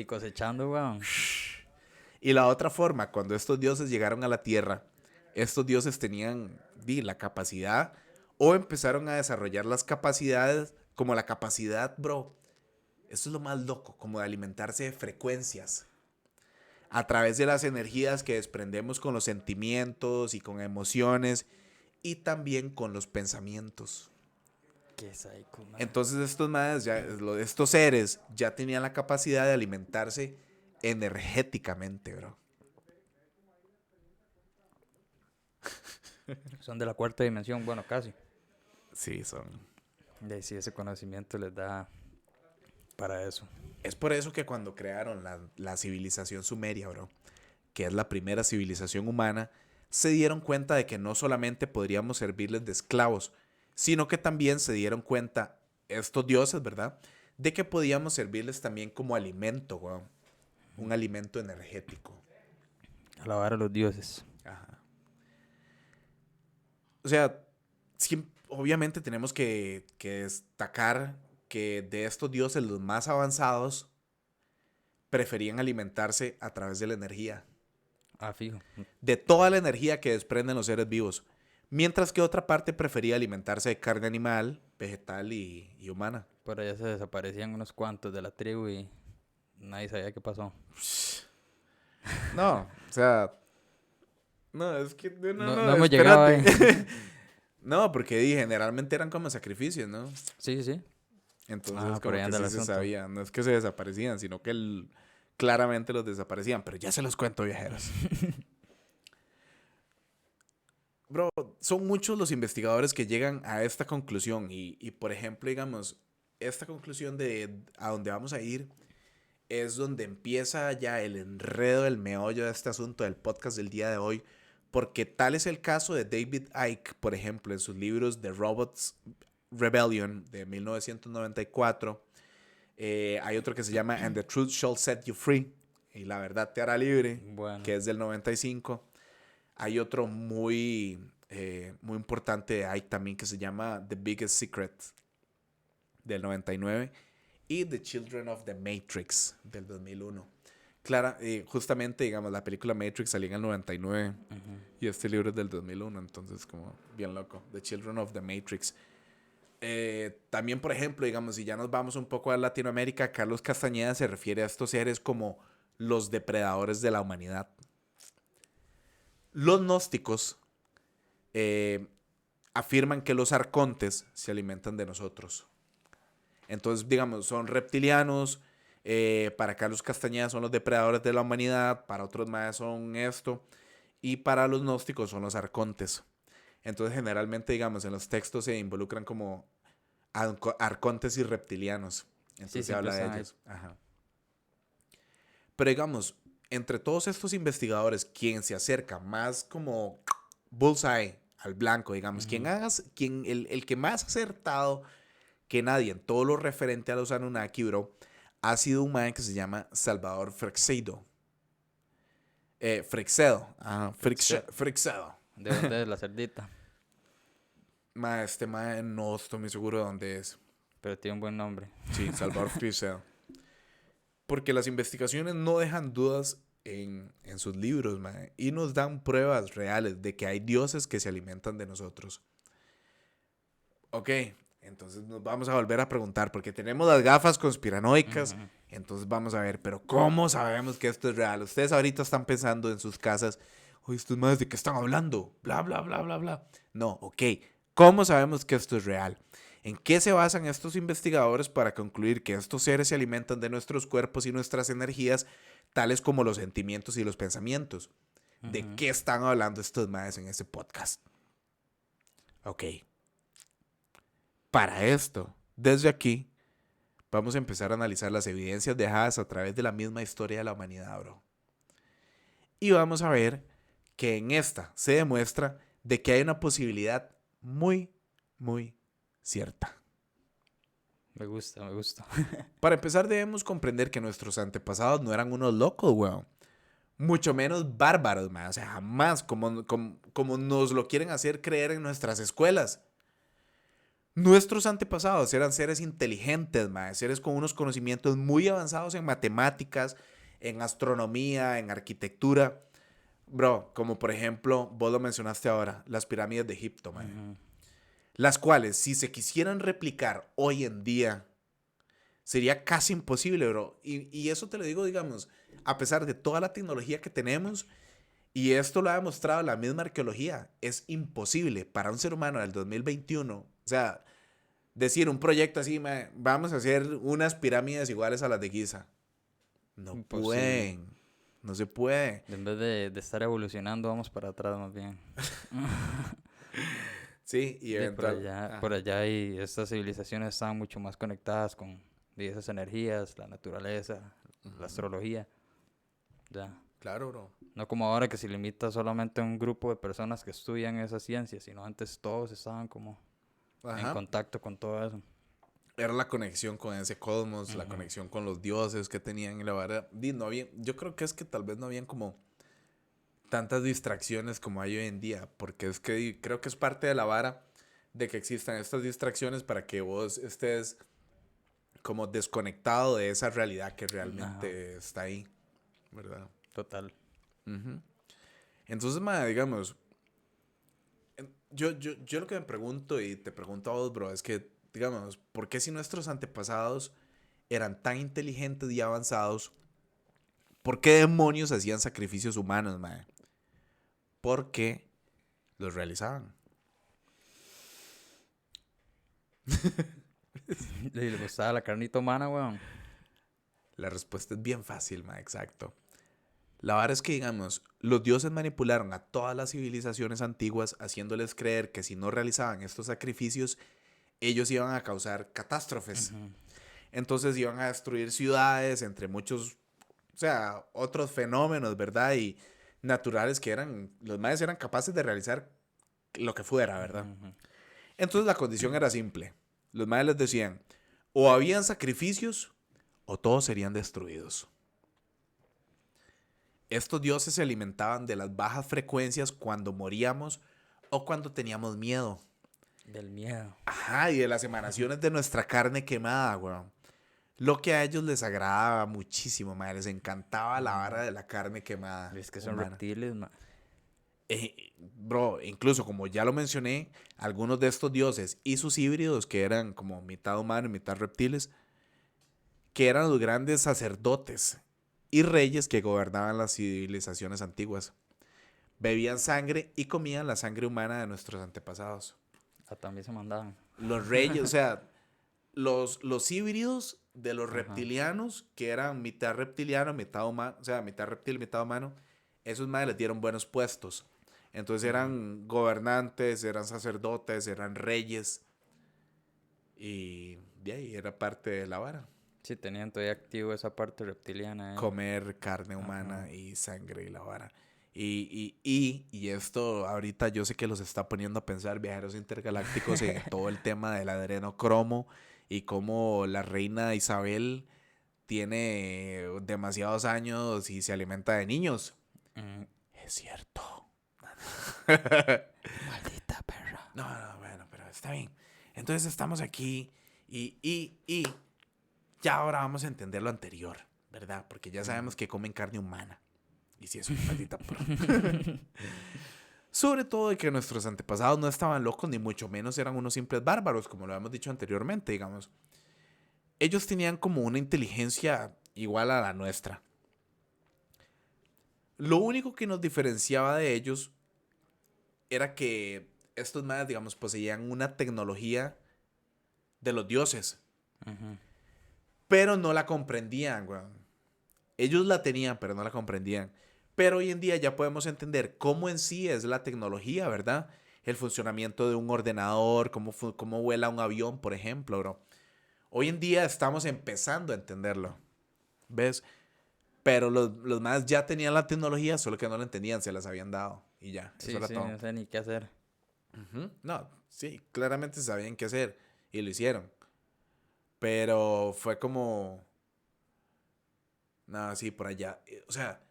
cosechando, weón. Y la otra forma, cuando estos dioses llegaron a la tierra, estos dioses tenían la capacidad o empezaron a desarrollar las capacidades, como la capacidad, bro, esto es lo más loco, como de alimentarse de frecuencias a través de las energías que desprendemos con los sentimientos y con emociones y también con los pensamientos. Qué psycho, man. Entonces estos seres ya tenían la capacidad de alimentarse energéticamente, bro. Son de la cuarta dimensión, bueno, casi. Sí, son. De ahí sí, ese conocimiento les da para eso. Es por eso que cuando crearon la civilización sumeria, bro, que es la primera civilización humana, se dieron cuenta de que no solamente podríamos servirles de esclavos, sino que también se dieron cuenta, estos dioses, ¿verdad?, de que podíamos servirles también como alimento, weón. Un alimento energético. Alabar a los dioses. Ajá. O sea, obviamente tenemos que destacar que de estos dioses los más avanzados preferían alimentarse a través de la energía, Ah, fijo. de toda la energía que desprenden los seres vivos, mientras que otra parte prefería alimentarse de carne animal, vegetal y humana. Por allá se desaparecían unos cuantos de la tribu y nadie sabía qué pasó. No, o sea, no, es que No hemos llegado ahí. No, porque generalmente eran como sacrificios, ¿no? Sí, sí. Entonces Por como ahí que anda el sí se asunto. sabía, no es que se desaparecían, sino que claramente los desaparecían, pero ya se los cuento, viajeros. Bro, son muchos los investigadores que llegan a esta conclusión y por ejemplo, digamos, esta conclusión de a donde vamos a ir es donde empieza ya el enredo, el meollo de este asunto del podcast del día de hoy, porque tal es el caso de David Icke, por ejemplo, en sus libros The Robots Rebellion de 1994. Hay otro que se llama And the Truth Shall Set You Free, y la verdad te hará libre, Bueno. que es del 95. Hay otro muy importante de Icke también que se llama The Biggest Secret del 99 y The Children of the Matrix del 2001. Clara, justamente, digamos, la película Matrix salió en el 99 y este libro es del 2001, entonces como bien loco. The Children of the Matrix. También, por ejemplo, digamos, si ya nos vamos un poco a Latinoamérica, Carlos Castañeda se refiere a estos seres como los depredadores de la humanidad. Los gnósticos afirman que los arcontes se alimentan de nosotros. Entonces, digamos, son reptilianos. Para Carlos Castañeda son los depredadores de la humanidad. Para otros más son esto. Y para los gnósticos son los arcontes. Entonces, generalmente, digamos, en los textos se involucran como arcontes y reptilianos. Entonces Sí, se siempre habla de están ahí. ellos. Ajá. Pero digamos, entre todos estos investigadores, quien se acerca más como bullseye al blanco, digamos, el que más acertado que nadie en todo lo referente a los Anunnaki, bro, ha sido un man que se llama Salvador Freixedo. Freixedo. Ajá, Freixedo. ¿De dónde es la cerdita? Este man no estoy muy seguro de dónde es. Pero tiene un buen nombre. Sí, Salvador Freixedo. Porque las investigaciones no dejan dudas en sus libros, man, y nos dan pruebas reales de que hay dioses que se alimentan de nosotros. Ok, entonces nos vamos a volver a preguntar, porque tenemos las gafas conspiranoicas, entonces vamos a ver, pero ¿cómo sabemos que esto es real? Ustedes ahorita están pensando en sus casas, oye, estos madres de qué están hablando, bla, bla, bla, bla, bla. No, ok, ¿cómo sabemos que esto es real? ¿En qué se basan estos investigadores para concluir que estos seres se alimentan de nuestros cuerpos y nuestras energías, tales como los sentimientos y los pensamientos? ¿De qué están hablando estos madres en ese podcast? Ok. Para esto, desde aquí, vamos a empezar a analizar las evidencias dejadas a través de la misma historia de la humanidad, bro. Y vamos a ver que en esta se demuestra de que hay una posibilidad muy, muy cierta. Me gusta, me gusta. Para empezar, debemos comprender que nuestros antepasados no eran unos locos, weón. Mucho menos bárbaros, man. O sea, jamás como nos lo quieren hacer creer en nuestras escuelas. Nuestros antepasados eran seres inteligentes, mae, seres con unos conocimientos muy avanzados en matemáticas, en astronomía, en arquitectura. Bro, como por ejemplo, vos lo mencionaste ahora, las pirámides de Egipto, mae. Las cuales, si se quisieran replicar hoy en día, sería casi imposible, bro. Y eso te lo digo, digamos, a pesar de toda la tecnología que tenemos, y esto lo ha demostrado la misma arqueología, es imposible para un ser humano del 2021, o sea, decir un proyecto así, vamos a hacer unas pirámides iguales a las de Giza. No Imposible. pueden, no se puede. En vez de estar evolucionando, vamos para atrás más bien. Sí, y Sí, eventual. por allá y estas civilizaciones están mucho más conectadas con esas energías, la naturaleza, la astrología. Ya. Claro, bro. No como ahora que se limita solamente a un grupo de personas que estudian esas ciencias, sino antes todos estaban como en Ajá. contacto con todo eso. Era la conexión con ese cosmos, la conexión con los dioses que tenían y la verdad. No había, yo creo que es que tal vez no habían como tantas distracciones como hay hoy en día, porque es que creo que es parte de la vara de que existan estas distracciones para que vos estés como desconectado de esa realidad que realmente está ahí, ¿verdad? Total. Ujú. Entonces, ma, digamos, yo lo que me pregunto y te pregunto a vos, bro, es que, digamos, ¿por qué si nuestros antepasados eran tan inteligentes y avanzados, por qué demonios hacían sacrificios humanos, ma? ¿Por qué los realizaban? Le gustaba la carnita humana, weón. La respuesta es bien fácil, ma, exacto. La verdad es que, digamos, los dioses manipularon a todas las civilizaciones antiguas haciéndoles creer que si no realizaban estos sacrificios, ellos iban a causar catástrofes. Ujú. Entonces iban a destruir ciudades, entre muchos, o sea, otros fenómenos, ¿verdad? Y naturales que eran, los mayas eran capaces de realizar lo que fuera, ¿verdad? Ujú. Entonces la condición era simple. Los mayas les decían, o habían sacrificios o todos serían destruidos. Estos dioses se alimentaban de las bajas frecuencias cuando moríamos o cuando teníamos miedo. Del miedo. Ajá, y de las emanaciones de nuestra carne quemada, weón. Lo que a ellos les agradaba muchísimo, madre. Les encantaba la vara de la carne quemada Es que son humana. reptiles, ma. Bro, incluso como ya lo mencioné, algunos de estos dioses y sus híbridos, que eran como mitad humano y mitad reptiles, que eran los grandes sacerdotes y reyes que gobernaban las civilizaciones antiguas. Bebían sangre y comían la sangre humana de nuestros antepasados. Ah, también se mandaban. Los reyes, o sea, los híbridos de los Ajá. reptilianos, que eran mitad reptiliano, mitad humano, o sea, mitad reptil, mitad humano, esos madres les dieron buenos puestos. Entonces Ujú. eran gobernantes, eran sacerdotes, eran reyes. Y de ahí era parte de la vara. Sí, tenían todavía activo esa parte reptiliana ahí. Comer carne Ajá. humana y sangre y la vara. Y esto ahorita yo sé que los está poniendo a pensar viajeros intergalácticos en todo el tema del adrenocromo y cómo la reina Isabel tiene demasiados años y se alimenta de niños. Mm. Es cierto. Maldita perra. No, no, bueno, pero está bien. Entonces estamos aquí y ya ahora vamos a entender lo anterior, ¿verdad? Porque ya sabemos que comen carne humana. Y si es una maldita perra. Sobre todo de que nuestros antepasados no estaban locos, ni mucho menos eran unos simples bárbaros, como lo hemos dicho anteriormente, digamos. Ellos tenían como una inteligencia igual a la nuestra. Lo único que nos diferenciaba de ellos era que estos más, digamos, poseían una tecnología de los dioses, Ujú. pero no la comprendían, weón. Ellos la tenían, pero no la comprendían. Pero hoy en día ya podemos entender cómo en sí es la tecnología, ¿verdad? El funcionamiento de un ordenador, cómo vuela un avión, por ejemplo, bro. Hoy en día estamos empezando a entenderlo, ¿ves? Pero los más ya tenían la tecnología, solo que no la entendían, se las habían dado. Y ya, eso Sí, era sí, todo. no sé ni qué hacer. Ujú. No, sí, claramente sabían qué hacer y lo hicieron. Pero fue como, nada, sí, por allá. O sea,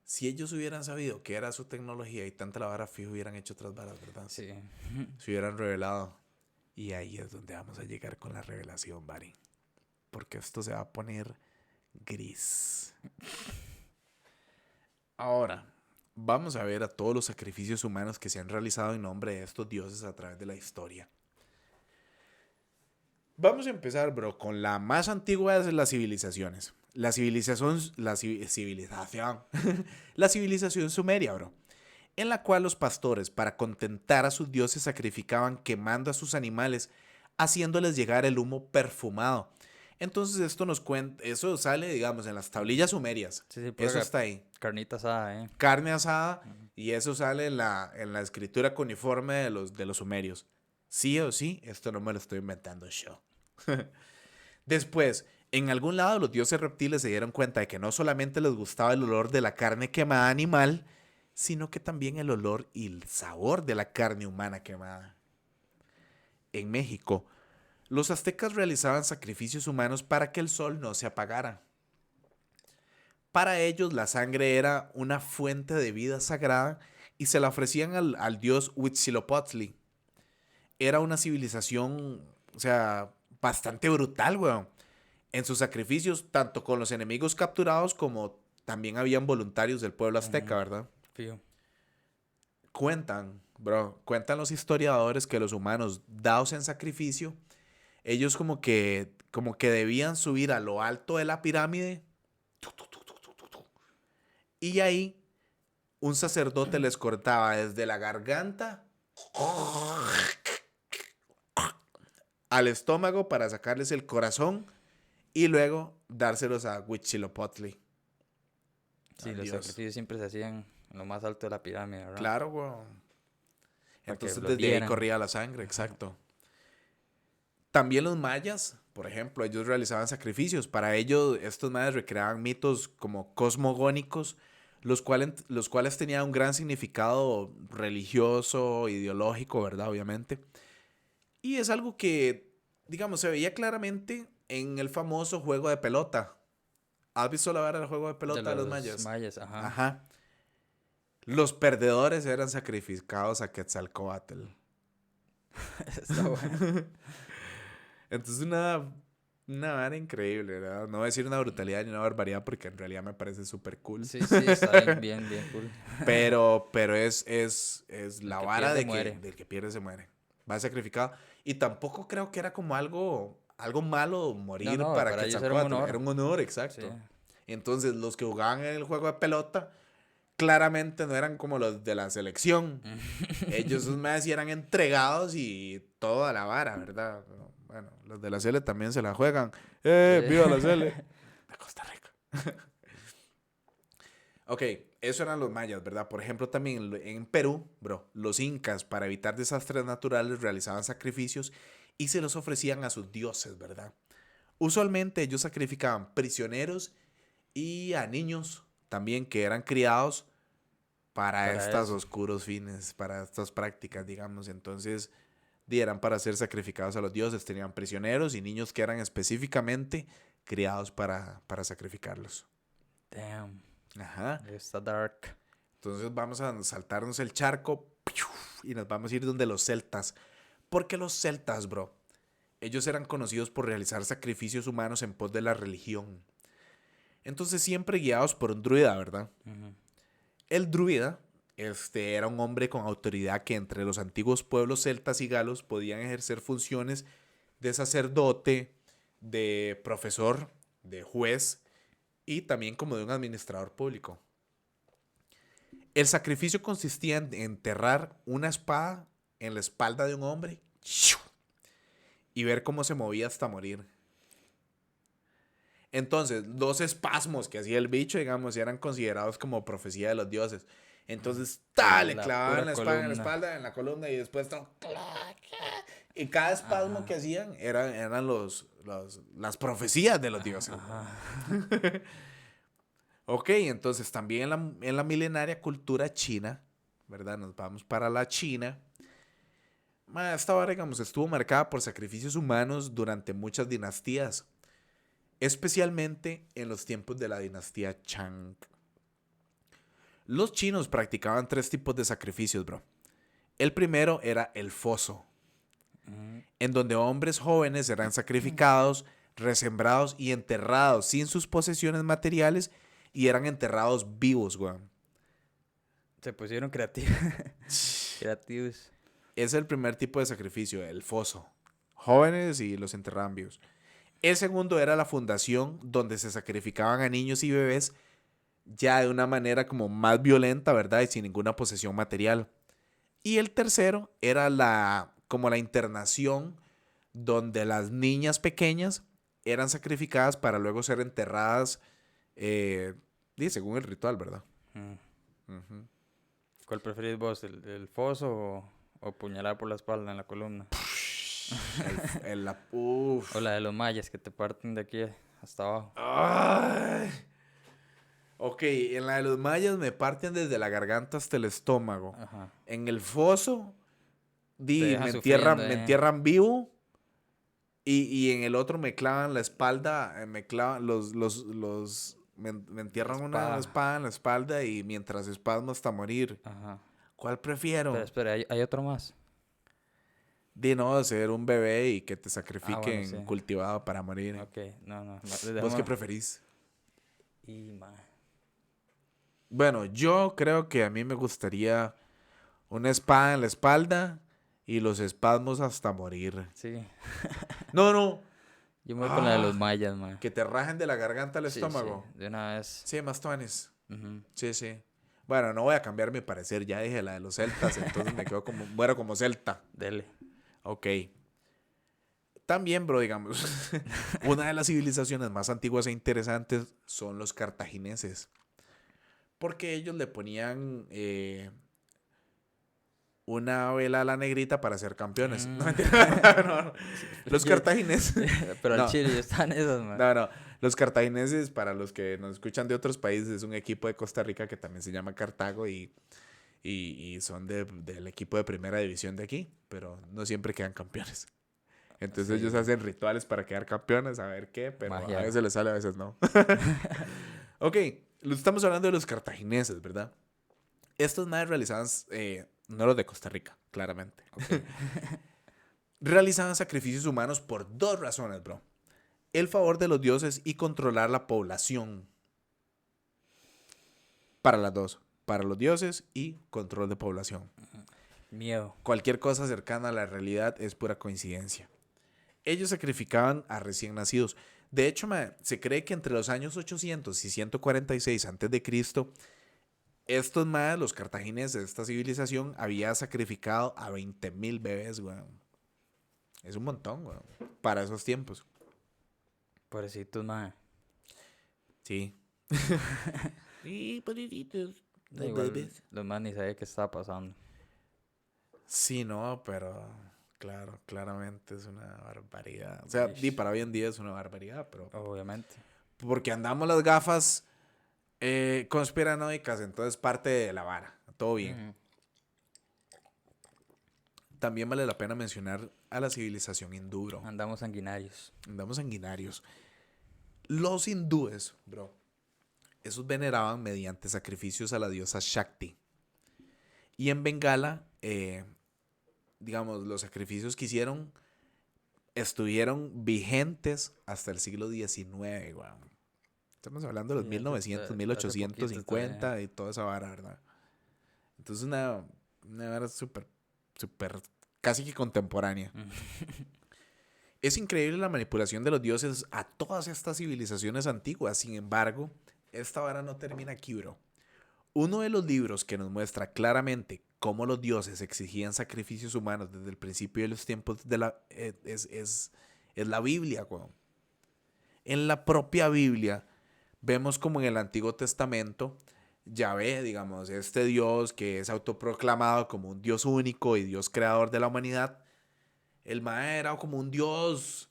si ellos hubieran sabido qué era su tecnología y tanta la vara fijo, hubieran hecho otras varas, ¿verdad? Sí. Se hubieran revelado. Y ahí es donde vamos a llegar con la revelación, Bari. Porque esto se va a poner gris. Ahora, vamos a ver a todos los sacrificios humanos que se han realizado en nombre de estos dioses a través de la historia. Vamos a empezar, bro, con la más antigua de las civilizaciones. Civilización, la civilización sumeria, bro, en la cual los pastores, para contentar a sus dioses, sacrificaban quemando a sus animales, haciéndoles llegar el humo perfumado. Entonces esto nos cuenta, eso sale, digamos, en las tablillas sumerias. Sí, sí, Eso está ahí. carnita asada, Carne asada y eso sale en la escritura cuneiforme de los sumerios. Sí o sí, esto no me lo estoy inventando yo. Después, en algún lado los dioses reptiles se dieron cuenta de que no solamente les gustaba el olor de la carne quemada animal, sino que también el olor y el sabor de la carne humana quemada. En México, los aztecas realizaban sacrificios humanos para que el sol no se apagara. Para ellos la sangre era una fuente de vida sagrada y se la ofrecían al dios Huitzilopochtli. era una civilización, o sea, bastante brutal, weón. En sus sacrificios, tanto con los enemigos capturados como también habían voluntarios del pueblo azteca, Ujú. ¿verdad? Fijo. Cuentan los historiadores que los humanos dados en sacrificio, ellos como que debían subir a lo alto de la pirámide y ahí un sacerdote les cortaba desde la garganta al estómago para sacarles el corazón y luego dárselos a Huitzilopochtli, Sí, al los dios. sacrificios siempre se hacían en lo más alto de la pirámide, ¿verdad? Claro, weón. Para que Entonces los desde ahí vieran. corría la sangre, Ajá. exacto. También los mayas, por ejemplo, ellos realizaban sacrificios. Para ello, estos mayas recreaban mitos como cosmogónicos, los cuales tenían un gran significado religioso, ideológico, ¿verdad? Obviamente. Y es algo que, digamos, se veía claramente en el famoso juego de pelota. ¿Has visto la vara del juego de De pelota de los los mayas? mayas, ajá. Ajá. Los perdedores eran sacrificados a Quetzalcóatl. Está bueno. Entonces una vara increíble, ¿verdad? No voy a decir una brutalidad ni una barbaridad porque en realidad me parece súper cool. Sí, sí, está bien, bien, bien cool. Pero es El la que vara pierde de que muere. del que pierde se muere. Va sacrificado. Y tampoco creo que era como algo malo No, morir no, para para ellos era un Quetzalcóatl. Era honor. un honor, Sí. exacto. Entonces los que jugaban en el juego de pelota claramente no eran como los de la selección. Ellos esos más sí eran entregados y toda la vara, ¿verdad? Bueno, los de la Sele también se la juegan. Sí. ¡Viva la Sele! De Costa Rica. Ok, eso eran los mayas, ¿verdad? Por ejemplo, también en Perú, bro, los incas, para evitar desastres naturales, realizaban sacrificios y se los ofrecían a sus dioses, ¿verdad? Usualmente ellos sacrificaban prisioneros y a niños también que eran criados para Para estos eso. oscuros fines, para estas prácticas, digamos. Entonces, eran para ser sacrificados a los dioses. Tenían prisioneros y niños que eran específicamente criados para sacrificarlos. Damn. Ajá. Está dark. Entonces vamos a saltarnos el charco y nos vamos a ir donde los celtas. Porque los celtas, bro, ellos eran conocidos por realizar sacrificios humanos en pos de la religión. Entonces siempre guiados por un druida, ¿verdad? Ujú. El druida era un hombre con autoridad que entre los antiguos pueblos celtas y galos podían ejercer funciones de sacerdote, de profesor, de juez y también como de un administrador público. El sacrificio consistía en enterrar una espada en la espalda de un hombre y ver cómo se movía hasta morir. Entonces, los espasmos que hacía el bicho, digamos, eran considerados como profecía de los dioses. Entonces, le La clavaban pura la espada en la columna. espalda, en la columna, y después y cada espasmo que Ajá. hacían eran las profecías de los dioses. Ajá. Ok, entonces también en la milenaria cultura china, ¿verdad? Nos vamos para la China. Esta vara, digamos, estuvo marcada por sacrificios humanos durante muchas dinastías, especialmente en los tiempos de la dinastía Chang. Los chinos practicaban tres tipos de sacrificios, bro. El primero era el foso, Ujú. en donde hombres jóvenes eran sacrificados, resembrados y enterrados sin sus posesiones materiales y eran enterrados vivos, weón. Se pusieron creativos. Creativos. Es el primer tipo de sacrificio, el foso. Jóvenes y los enterraban vivos. El segundo era la fundación, donde se sacrificaban a niños y bebés ya de una manera como más violenta, ¿verdad? Y sin ninguna posesión material. Y el tercero era como la internación, donde las niñas pequeñas eran sacrificadas para luego ser enterradas, según el ritual, ¿verdad? Mm. Ujú. ¿Cuál preferís vos? ¿El foso o puñalada por la espalda en la columna? O la de los mayas que te parten de aquí hasta abajo. Ay. Ok, en la de los mayas me parten desde la garganta hasta el estómago. Ajá. En el foso, Te me dejan sufriendo, entierran, me entierran vivo. Y en el otro me clavan la espalda, me clavan me La entierran una espada. espada en la espalda y mientras espasmo hasta morir. Ajá. ¿Cuál Espera, prefiero? espera, hay otro más. De no, ser un bebé y que te Ah, sacrifiquen bueno, sí. cultivado para morir. Ok, no. ¿Vos qué preferís? Y, ma, Bueno, yo creo que a mí me gustaría una espada en la espalda y los espasmos hasta morir. sí. No, no. Yo me voy con la de los Ah, mayas, ma. que te rajen de la garganta al Sí, estómago. de una vez. Sí, más tuanis. Ujú. Sí, sí. Bueno, no voy a cambiar mi parecer. Ya dije la de los celtas, entonces me quedo como, muero como celta. Dele. Ok. También, bro, digamos, una de las civilizaciones más antiguas e interesantes son los cartagineses. Porque ellos le ponían una vela a la negrita para ser campeones. No, Mm. mentira. No. Los Yo- cartagineses. Pero al No, chile ya están esas, ma. no. Los cartagineses, para los que nos escuchan de otros países, es un equipo de Costa Rica que también se llama Cartago y son del equipo de primera división de aquí, pero no siempre quedan campeones. Entonces ellos Sí, hacen rituales para quedar campeones, a ver qué, pero a magia. veces les sale, a veces no. Ok, estamos hablando de los cartagineses, ¿verdad? Estos madres realizaban, no los de Costa Rica, claramente. Ok. Realizaban sacrificios humanos por dos razones, bro. El favor de los dioses y controlar la población. Para las dos. Para los dioses y control de población. Miedo. Cualquier cosa cercana a la realidad es pura coincidencia. Ellos sacrificaban a recién nacidos. De hecho, se cree que entre los años 800 y 146 a.C., estos más, los cartagineses de esta civilización, había sacrificado a 20,000 bebés, weón. Es un montón, weón. Para esos tiempos. Pobrecitos, ma. Sí. Sí, pobrecitos. Da Los igual, bebés. los más ni sabía qué estaba pasando. Sí, no, pero claro, claramente es una barbaridad. O sea, Ish, para hoy en día es una barbaridad, pero obviamente. porque andamos las gafas conspiranoicas, entonces parte de la vara. Todo bien. Ujú. También vale la pena mencionar a la civilización hindú, bro. Andamos sanguinarios. Andamos sanguinarios. Los hindúes, bro, esos veneraban mediante sacrificios a la diosa Shakti. Y en Bengala, digamos, los sacrificios que hicieron estuvieron vigentes hasta el siglo XIX, weón. Estamos hablando de los Sí, 1900, hace poquito todavía. 1850 y toda esa vara, ¿verdad? Entonces una vara súper, súper, casi que contemporánea. Ujú. Es increíble la manipulación de los dioses a todas estas civilizaciones antiguas. Sin embargo, esta vara no termina aquí, bro. Uno de los libros que nos muestra claramente cómo los dioses exigían sacrificios humanos desde el principio de los tiempos es la Biblia, weón. En la propia Biblia vemos como en el Antiguo Testamento, Yahvé, digamos, este Dios que es autoproclamado como un Dios único y Dios creador de la humanidad, el mae era como un Dios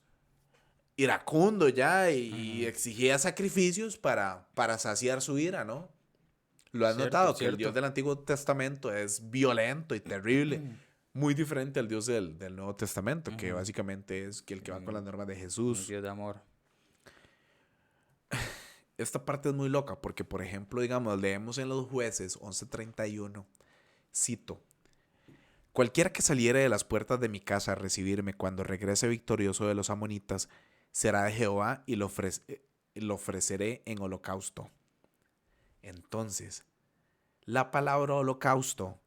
iracundo ya y Ujú. exigía sacrificios para saciar su ira, ¿no? Lo has Cierto, notado, que el cierto. Dios del Antiguo Testamento es violento y terrible, muy diferente al Dios del Nuevo Testamento, que Ujú. básicamente es el que va con las Un, normas de un Jesús. Dios de amor. Esta parte es muy loca porque, por ejemplo, digamos, leemos en los Jueces 11:31, cito, cualquiera que saliere de las puertas de mi casa a recibirme cuando regrese victorioso de los amonitas, será de Jehová y lo ofreceré en holocausto. Entonces, la palabra holocausto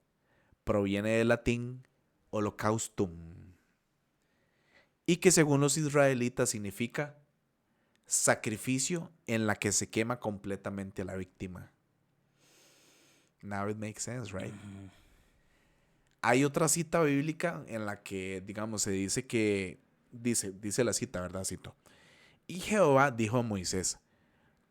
proviene del latín holocaustum y que según los israelitas significa sacrificio en la que se quema completamente a la víctima. Now it makes sense, right? Ujú. Hay otra cita bíblica en la que, digamos, se dice que, dice la cita, ¿verdad? Cito. Y Jehová dijo a Moisés,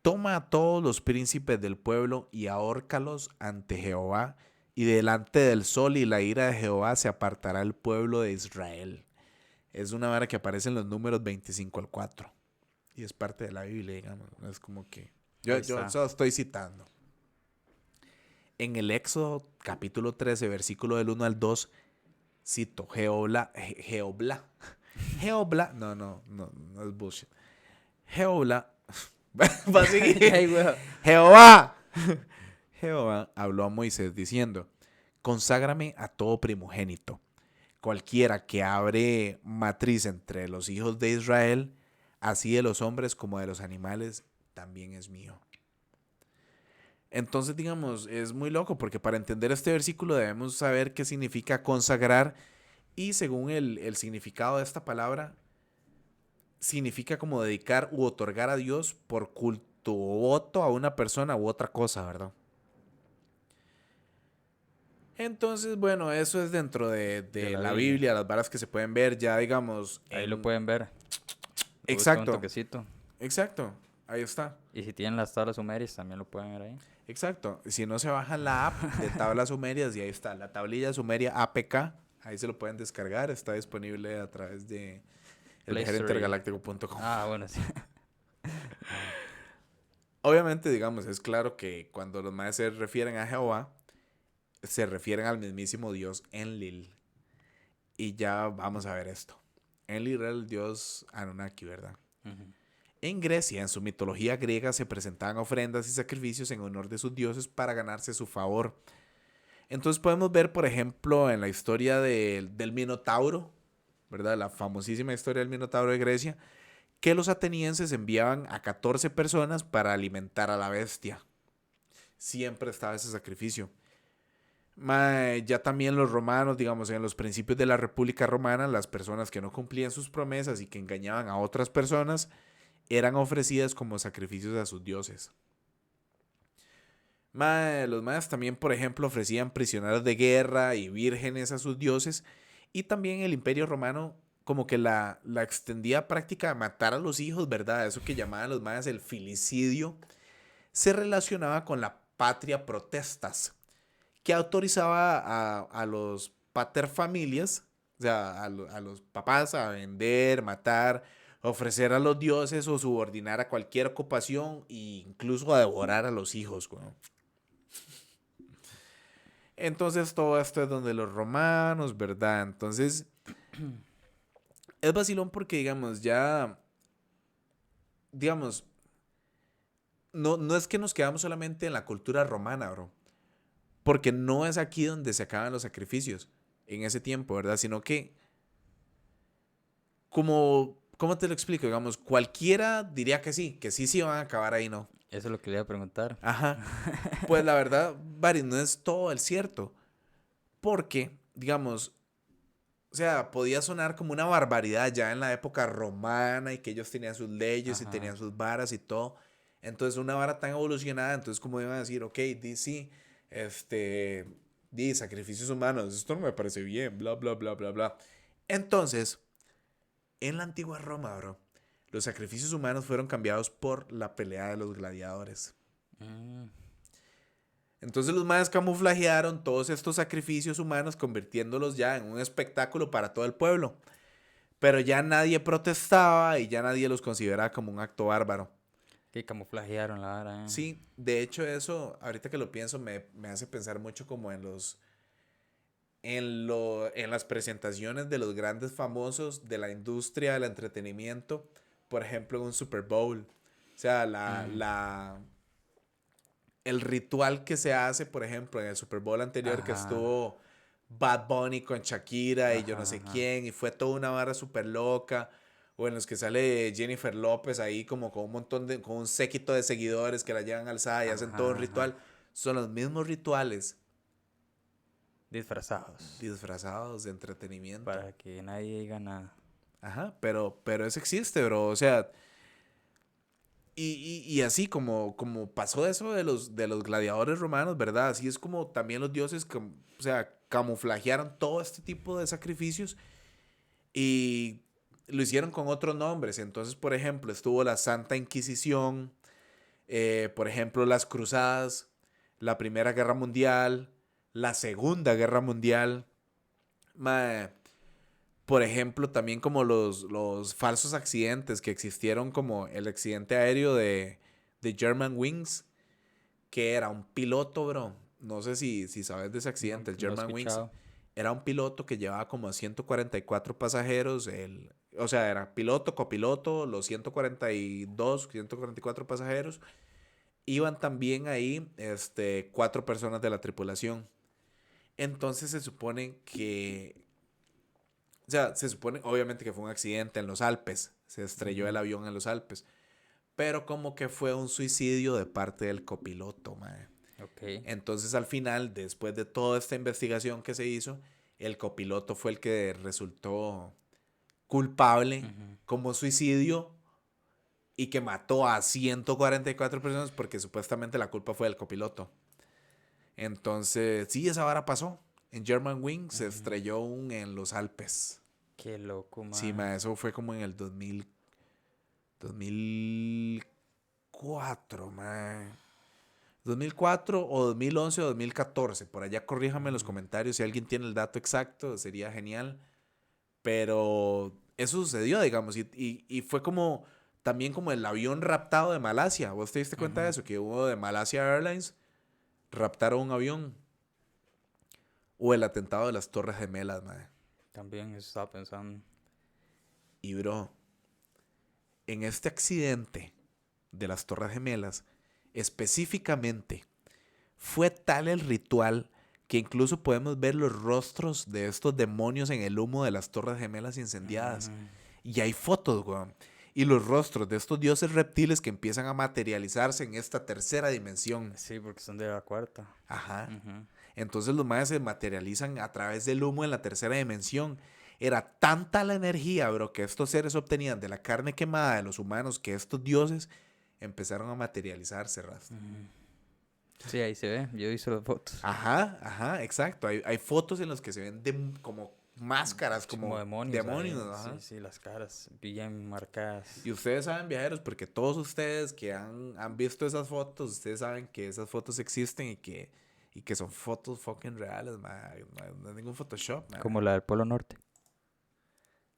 toma a todos los príncipes del pueblo y ahórcalos ante Jehová, y delante del sol y la ira de Jehová se apartará el pueblo de Israel. Es una vara que aparece en los números 25 al 4. Y es parte de la Biblia, digamos. Es como que... Ahí Yo está. solo estoy citando. En el Éxodo capítulo 13, versículo del 1 al 2, cito, Jehová, no es bullshit. Jehová, va a seguir. Ay, güey. Jehová, Jehová habló a Moisés diciendo, conságrame a todo primogénito, cualquiera que abre matriz entre los hijos de Israel, así de los hombres como de los animales, también es mío. Entonces, digamos, es muy loco porque para entender este versículo debemos saber qué significa consagrar y según el significado de esta palabra, significa como dedicar u otorgar a Dios por culto o voto a una persona u otra cosa, ¿verdad? Entonces, bueno, eso es dentro De de la la Biblia. Biblia, las varas que se pueden ver ya, digamos, Ahí lo en... pueden ver. Le buscan un Exacto, toquecito. exacto, ahí está. Y si tienen las tablas sumerias, también lo pueden ver ahí. Exacto. Si no se bajan la app de tablas sumerias y ahí está, la tablilla sumeria APK, ahí se lo pueden descargar, está disponible a través de Play Store. elviajerintergaláctico.com. Bueno, sí. Obviamente, digamos, es claro que cuando los maes se refieren a Jehová, se refieren al mismísimo dios Enlil. Y ya vamos a ver esto. Enlil era el dios Anunnaki, ¿verdad? Ujú. En Grecia, en su mitología griega, se presentaban ofrendas y sacrificios en honor de sus dioses para ganarse su favor. Entonces podemos ver, por ejemplo, en la historia del Minotauro, ¿verdad? La famosísima historia del Minotauro de Grecia, que los atenienses enviaban a 14 personas para alimentar a la bestia. Siempre estaba ese sacrificio. Ya también los romanos, digamos, en los principios de la República Romana, las personas que no cumplían sus promesas y que engañaban a otras personas eran ofrecidas como sacrificios a sus dioses. Los mayas también, por ejemplo, ofrecían prisioneros de guerra y vírgenes a sus dioses. Y también el Imperio Romano como que la extendía práctica de matar a los hijos, ¿verdad? Eso que llamaban los mayas el filicidio, se relacionaba con la patria protestas, que autorizaba a los paterfamilias, o sea, a los papás a vender, matar, ofrecer a los dioses o subordinar a cualquier ocupación e incluso a devorar a los hijos, güey. Entonces todo esto es donde los romanos, ¿verdad? Entonces es vacilón porque, digamos, ya, digamos, no es que nos quedamos solamente en la cultura romana, bro. Porque no es aquí donde se acaban los sacrificios en ese tiempo, ¿verdad? Sino que, como, ¿cómo te lo explico? Digamos, cualquiera diría que sí van a acabar ahí, ¿no? Eso es lo que le iba a preguntar. Ajá. Pues la verdad, Bari, no es todo el cierto. Porque, digamos, o sea, podía sonar como una barbaridad ya en la época romana y que ellos tenían sus leyes y Ajá. tenían sus varas y todo. Entonces, una vara tan evolucionada, entonces, como iban a decir, ok, di sí, di sacrificios humanos, esto no me parece bien, bla, bla, bla, bla, bla. Entonces, en la antigua Roma, bro, los sacrificios humanos fueron cambiados por la pelea de los gladiadores. Mm. Entonces los mayas camuflajearon todos estos sacrificios humanos convirtiéndolos ya en un espectáculo para todo el pueblo. Pero ya nadie protestaba y ya nadie los consideraba como un acto bárbaro. Que camuflajearon la vara, Sí, de hecho eso, ahorita que lo pienso, me hace pensar mucho como en las presentaciones de los grandes famosos de la industria del entretenimiento. Por ejemplo, en un Super Bowl. O sea, el ritual que se hace, por ejemplo, en el Super Bowl anterior que Ajá. estuvo Bad Bunny con Shakira y yo no Ajá, sé ajá. quién, y fue toda una barra súper loca, o en los que sale Jennifer López ahí como con un montón de, con un séquito de seguidores que la llevan alzada y hacen todo un Ajá, ajá. ritual. Son los mismos rituales Disfrazados. disfrazados de entretenimiento. Para que nadie diga nada. Ajá, pero eso existe, bro. O sea, y así como pasó eso de los gladiadores romanos, ¿verdad? Así es como también los dioses, o sea, camuflajearon todo este tipo de sacrificios y lo hicieron con otros nombres. Entonces, por ejemplo, estuvo la Santa Inquisición, por ejemplo, las Cruzadas, la Primera Guerra Mundial, la Segunda Guerra Mundial. Mae, por ejemplo, también como los falsos accidentes que existieron, como el accidente aéreo de Germanwings, que era un piloto, bro. No sé si sabes de ese No, accidente, el no he Germanwings. escuchado. Era un piloto que llevaba como a 144 pasajeros. O sea, era piloto, copiloto, los 142, 144 pasajeros. Iban también ahí 4 personas de la tripulación. Entonces se supone que O sea, se supone, obviamente, que fue un accidente en los Alpes. Se estrelló el avión en los Alpes. Pero como que fue un suicidio de parte del copiloto, mae. Ok. Entonces, al final, después de toda esta investigación que se hizo, el copiloto fue el que resultó culpable Ujú. como suicidio y que mató a 144 personas porque supuestamente la culpa fue del copiloto. Entonces, sí, esa vara pasó. En Germanwings se Ujú. estrelló en los Alpes. Qué loco, Sí, mae. ma, eso fue como en el 2004, ma. 2004 o 2011 o 2014. Por allá corríjame en los Ujú. comentarios si alguien tiene el dato exacto, sería genial. Pero eso sucedió, digamos, y fue como también como el avión raptado de Malasia. ¿Vos te diste cuenta de Ujú. eso? Que hubo de Malasia Airlines, raptaron un avión. O el atentado de las Torres Gemelas, madre. También eso estaba pensando. Y bro, en este accidente de las Torres Gemelas, específicamente, fue tal el ritual que incluso podemos ver los rostros de estos demonios en el humo de las Torres Gemelas incendiadas. Ujú. Y hay fotos, weón. Y los rostros de estos dioses reptiles que empiezan a materializarse en esta tercera dimensión. Sí, porque son de la cuarta. Ajá. Ujú. Entonces los mayas se materializan a través del humo en la tercera dimensión. Era tanta la energía, bro, que estos seres obtenían de la carne quemada de los humanos que estos dioses empezaron a materializarse, Rast. Ujú. Sí, ahí se ve. Yo hice las fotos. Ajá, ajá, exacto. Hay fotos en las que se ven como máscaras, Sí, como como demonios demonios, ahí. Sí, ajá. sí, las caras bien marcadas. Y ustedes saben, viajeros, porque todos ustedes que han visto esas fotos, ustedes saben que esas fotos existen y que son fotos fucking reales, man. No es ningún Photoshop, man. Como la del Polo Norte.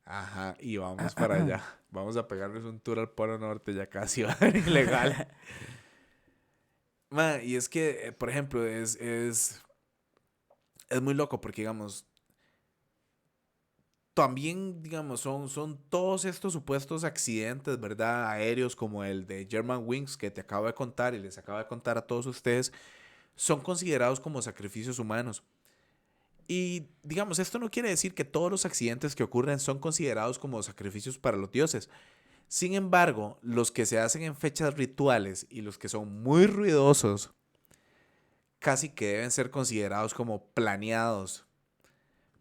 Ajá, y vamos para allá. Vamos a pegarles un tour al Polo Norte, ya casi va a ser ilegal. Man, y es que, por ejemplo, es muy loco porque, digamos, también, digamos, son todos estos supuestos accidentes, ¿verdad? Aéreos como el de Germanwings que te acabo de contar y les acabo de contar a todos ustedes, son considerados como sacrificios humanos. Y, digamos, esto no quiere decir que todos los accidentes que ocurren son considerados como sacrificios para los dioses. Sin embargo, los que se hacen en fechas rituales y los que son muy ruidosos, casi que deben ser considerados como planeados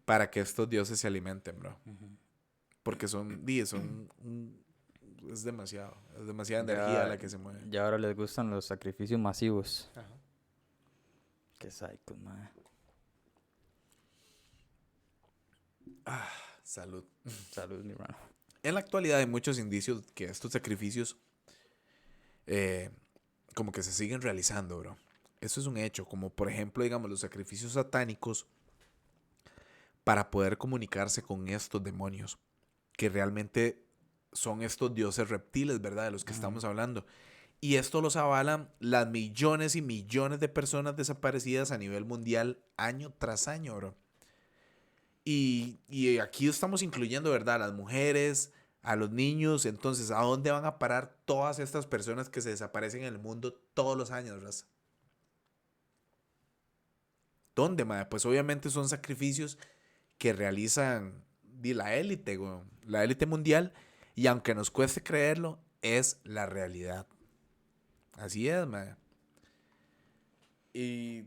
para que estos dioses se alimenten, bro. Ujú. Porque es demasiada energía Ya, la que se mueve. ya ahora les gustan los sacrificios masivos. Ajá. Qué psycho, madre. Salud. Salud, mi hermano. En la actualidad hay muchos indicios que estos sacrificios eh, como que se siguen realizando, bro. Eso es un hecho, como por ejemplo, digamos, los sacrificios satánicos para poder comunicarse con estos demonios, que realmente son estos dioses reptiles, ¿verdad? De los que Ujú. estamos hablando. Y esto los avalan las millones y millones de personas desaparecidas a nivel mundial año tras año, bro. Y aquí estamos incluyendo, ¿verdad? A las mujeres, a los niños. Entonces, ¿a dónde van a parar todas estas personas que se desaparecen en el mundo todos los años, raza? ¿Dónde, madre? Pues obviamente son sacrificios que realizan la élite, güey. La élite mundial. Y aunque nos cueste creerlo, es la realidad. Así es, madre. Y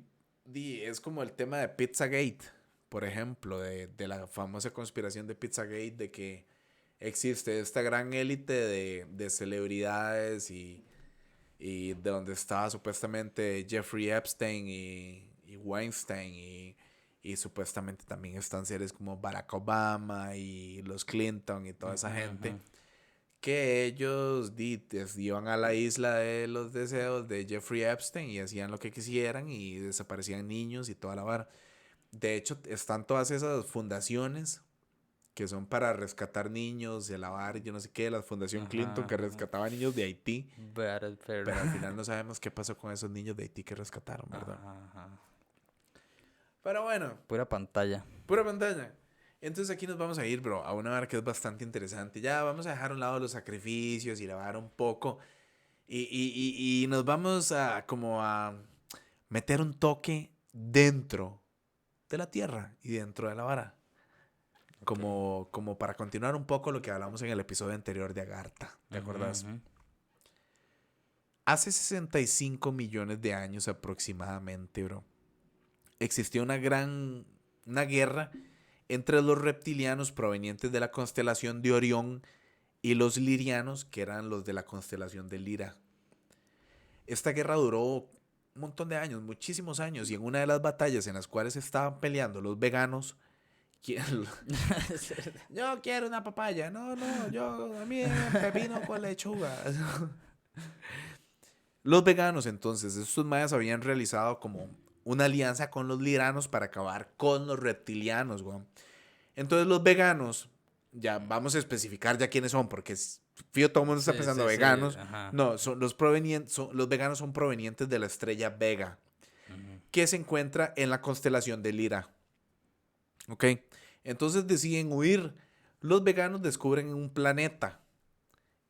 es como el tema de Pizzagate, por ejemplo, de la famosa conspiración de Pizzagate, de que existe esta gran élite de celebridades y de donde estaba supuestamente Jeffrey Epstein y Weinstein y supuestamente también están seres como Barack Obama y los Clinton y toda Ujú, esa gente ujú. que ellos iban a la isla de los deseos de Jeffrey Epstein y hacían lo que quisieran y desaparecían niños y toda la vara. De hecho, están todas esas fundaciones que son para rescatar niños de la vara, yo no sé qué, la Fundación Clinton Ajá, que ajá. rescataba niños de Haití, Pero... pero al final no sabemos qué pasó con esos niños de Haití que rescataron, ¿verdad? Ajá, ajá. Pero bueno, Pura pantalla. pura pantalla. Entonces aquí nos vamos a ir, bro, a una vara que es bastante interesante. Ya vamos a dejar a un lado los sacrificios y la vara un poco. Y nos vamos a como a meter un toque dentro de la tierra y dentro de la vara. Como para continuar un poco lo que hablamos en el episodio anterior de Agartha. ¿Te acuerdas? Hace 65 millones de años aproximadamente, bro, existió una guerra entre los reptilianos provenientes de la constelación de Orión y los lirianos, que eran los de la constelación de Lira. Esta guerra duró un montón de años, muchísimos años, y en una de las batallas en las cuales estaban peleando los veganos, yo quiero una papaya, no, a mí pepino con lechuga. Los veganos, entonces, estos mayas habían realizado como una alianza con los liranos para acabar con los reptilianos, güey. Entonces los veganos, ya vamos a especificar ya quiénes son, porque fío, todo el mundo está pensando veganos. No, los veganos son provenientes de la estrella Vega, que se encuentra en la constelación de Lira. ¿Ok? Entonces deciden huir. Los veganos descubren un planeta.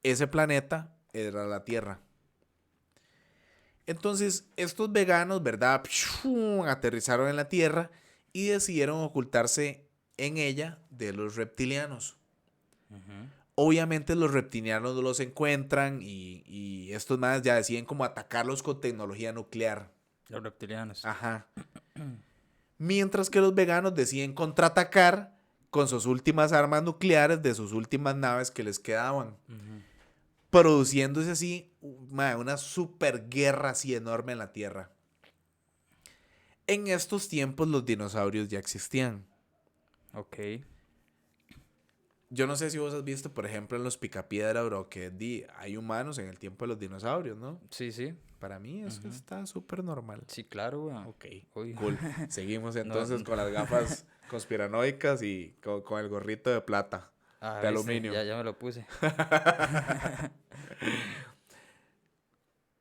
Ese planeta era la Tierra. Entonces, estos veganos, ¿verdad? Aterrizaron en la Tierra y decidieron ocultarse en ella de los reptilianos. Obviamente los reptilianos los encuentran y estos más ya deciden como atacarlos con tecnología nuclear. Los reptilianos. Ajá. Mientras que los veganos deciden contraatacar con sus últimas armas nucleares de sus últimas naves que les quedaban. Produciéndose así una super guerra así enorme en la Tierra. En estos tiempos los dinosaurios ya existían. Ok. Yo no sé si vos has visto, por ejemplo, en los Picapiedra, bro, que hay humanos en el tiempo de los dinosaurios, ¿no? Sí, sí. Para mí eso está súper normal. Sí, claro, güey. Ok, cool. Seguimos entonces con las gafas conspiranoicas y con el gorrito de plata, de aluminio. Ya me lo puse.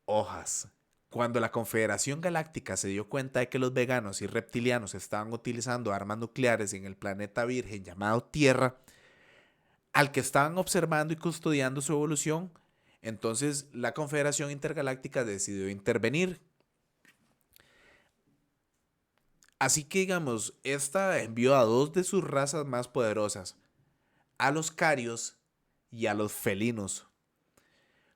Hojas. Cuando la Confederación Galáctica se dio cuenta de que los veganos y reptilianos estaban utilizando armas nucleares en el planeta virgen llamado Tierra, al que estaban observando y custodiando su evolución, entonces la Confederación Intergaláctica decidió intervenir. Así que, digamos, esta envió a dos de sus razas más poderosas, a los carios y a los felinos,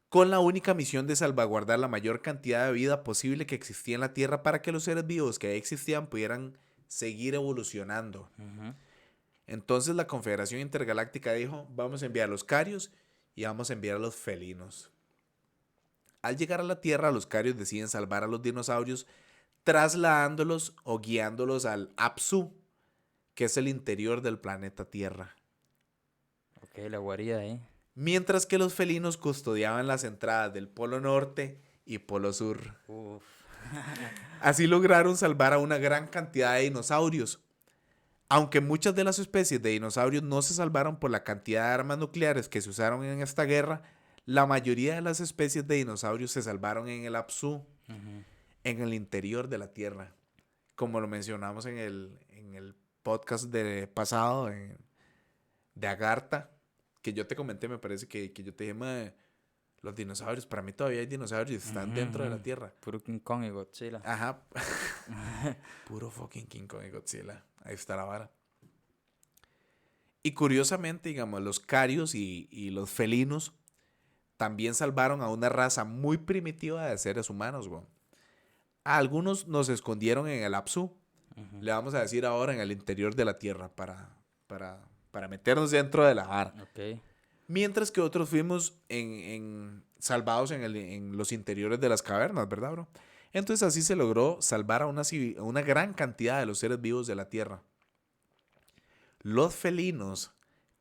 con la única misión de salvaguardar la mayor cantidad de vida posible que existía en la Tierra para que los seres vivos que ahí existían pudieran seguir evolucionando. Entonces la Confederación Intergaláctica dijo, vamos a enviar a los carios y vamos a enviar a los felinos. Al llegar a la Tierra, los carios deciden salvar a los dinosaurios trasladándolos o guiándolos al Apsu, que es el interior del planeta Tierra. Ok, la guarida ahí. Mientras que los felinos custodiaban las entradas del Polo Norte y Polo Sur. Así lograron salvar a una gran cantidad de dinosaurios. Aunque muchas de las especies de dinosaurios no se salvaron por la cantidad de armas nucleares que se usaron en esta guerra, la mayoría de las especies de dinosaurios se salvaron en el Apsu, en el interior de la Tierra. Como lo mencionamos en el podcast pasado de Agartha, que yo te comenté, me parece que yo te dije, los dinosaurios, para mí todavía hay dinosaurios, están dentro de la Tierra. Puro King Kong y Godzilla. Ajá. Puro fucking King Kong y Godzilla. Ahí está la vara. Y curiosamente, digamos, los carios y los felinos también salvaron a una raza muy primitiva de seres humanos, güey. A algunos nos escondieron en el Apsu. Le vamos a decir ahora en el interior de la Tierra para meternos dentro de la vara. Ok. Mientras que otros fuimos salvados en los interiores de las cavernas, ¿verdad, bro? Entonces así se logró salvar a una gran cantidad de los seres vivos de la Tierra. Los felinos,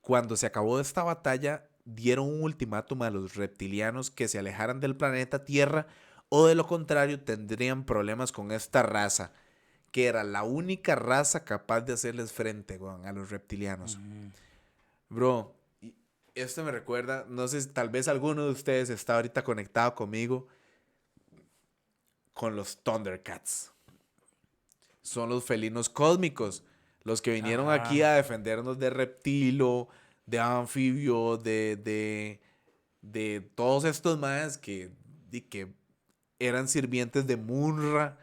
cuando se acabó esta batalla, dieron un ultimátum a los reptilianos que se alejaran del planeta Tierra o de lo contrario tendrían problemas con esta raza, que era la única raza capaz de hacerles frente, a los reptilianos. Bro, esto me recuerda, no sé, tal vez alguno de ustedes está ahorita conectado conmigo con los Thundercats. Son los felinos cósmicos, los que vinieron aquí a defendernos de reptilo, de anfibio, de todos estos más que eran sirvientes de Munra,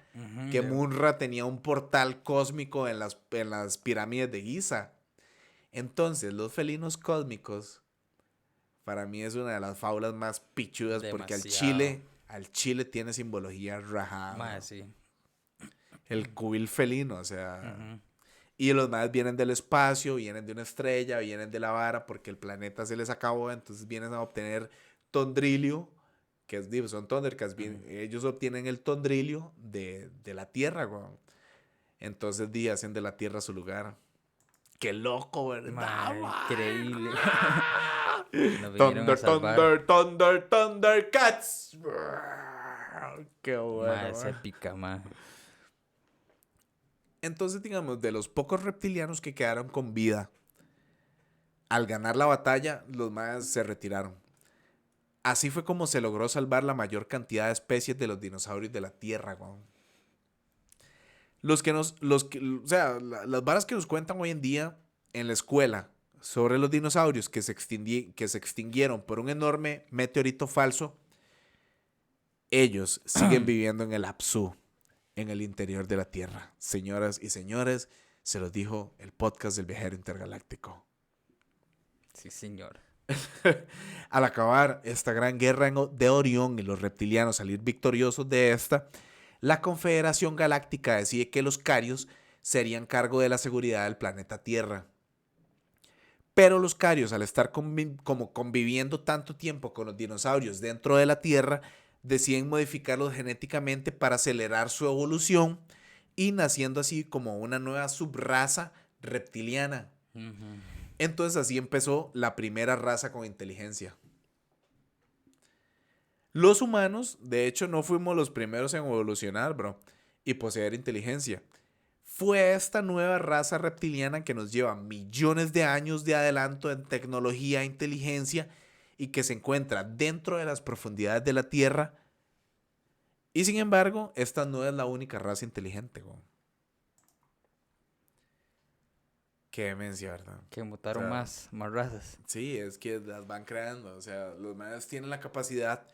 que Munra tenía un portal cósmico en las pirámides de Giza. Entonces, los felinos cósmicos, para mí es una de las faulas más pichudas porque Demasiado. al chile tiene simbología rajada. Mae, ¿no? sí. El cubil felino, o sea. Ujú. Y los más vienen del espacio, vienen de una estrella, vienen de la vara porque el planeta se les acabó, entonces vienen a obtener tondrilio, que es, digo, son Thundercats, Ujú. ellos obtienen el tondrilio de la Tierra, weón. Entonces hacen de la Tierra su lugar. ¡Qué loco, verdad, Mae, man! increíble. Nos vinieron a Thunder, salvar. Thunder, Thunder, Thundercats. ¡Qué Mae, bueno, es man! épica, mae. Entonces, digamos, de los pocos reptilianos que quedaron con vida, al ganar la batalla, los más se retiraron. Así fue como se logró salvar la mayor cantidad de especies de los dinosaurios de la Tierra, weón. O sea, las varas que nos cuentan hoy en día en la escuela sobre los dinosaurios que se extinguieron por un enorme meteorito falso, ellos siguen viviendo en el Apsu, en el interior de la Tierra. Señoras y señores, se los dijo el podcast del viajero intergaláctico. Sí, señor. Al acabar esta gran guerra de Orión y los reptilianos salir victoriosos de esta, la Confederación Galáctica decide que los Carios serían cargo de la seguridad del planeta Tierra. Pero los Carios, al estar como conviviendo tanto tiempo con los dinosaurios dentro de la Tierra, deciden modificarlos genéticamente para acelerar su evolución y naciendo así como una nueva subraza reptiliana. Ujú. Entonces así empezó la primera raza con inteligencia. Los humanos, de hecho, no fuimos los primeros en evolucionar, bro, y poseer inteligencia. Fue esta nueva raza reptiliana que nos lleva millones de años de adelanto en tecnología e inteligencia y que se encuentra dentro de las profundidades de la Tierra. Y sin embargo, esta no es la única raza inteligente, bro. Qué demencia, ¿verdad? Que O mutaron sea, más razas. sí, es que las van creando. O sea, los más tienen la capacidad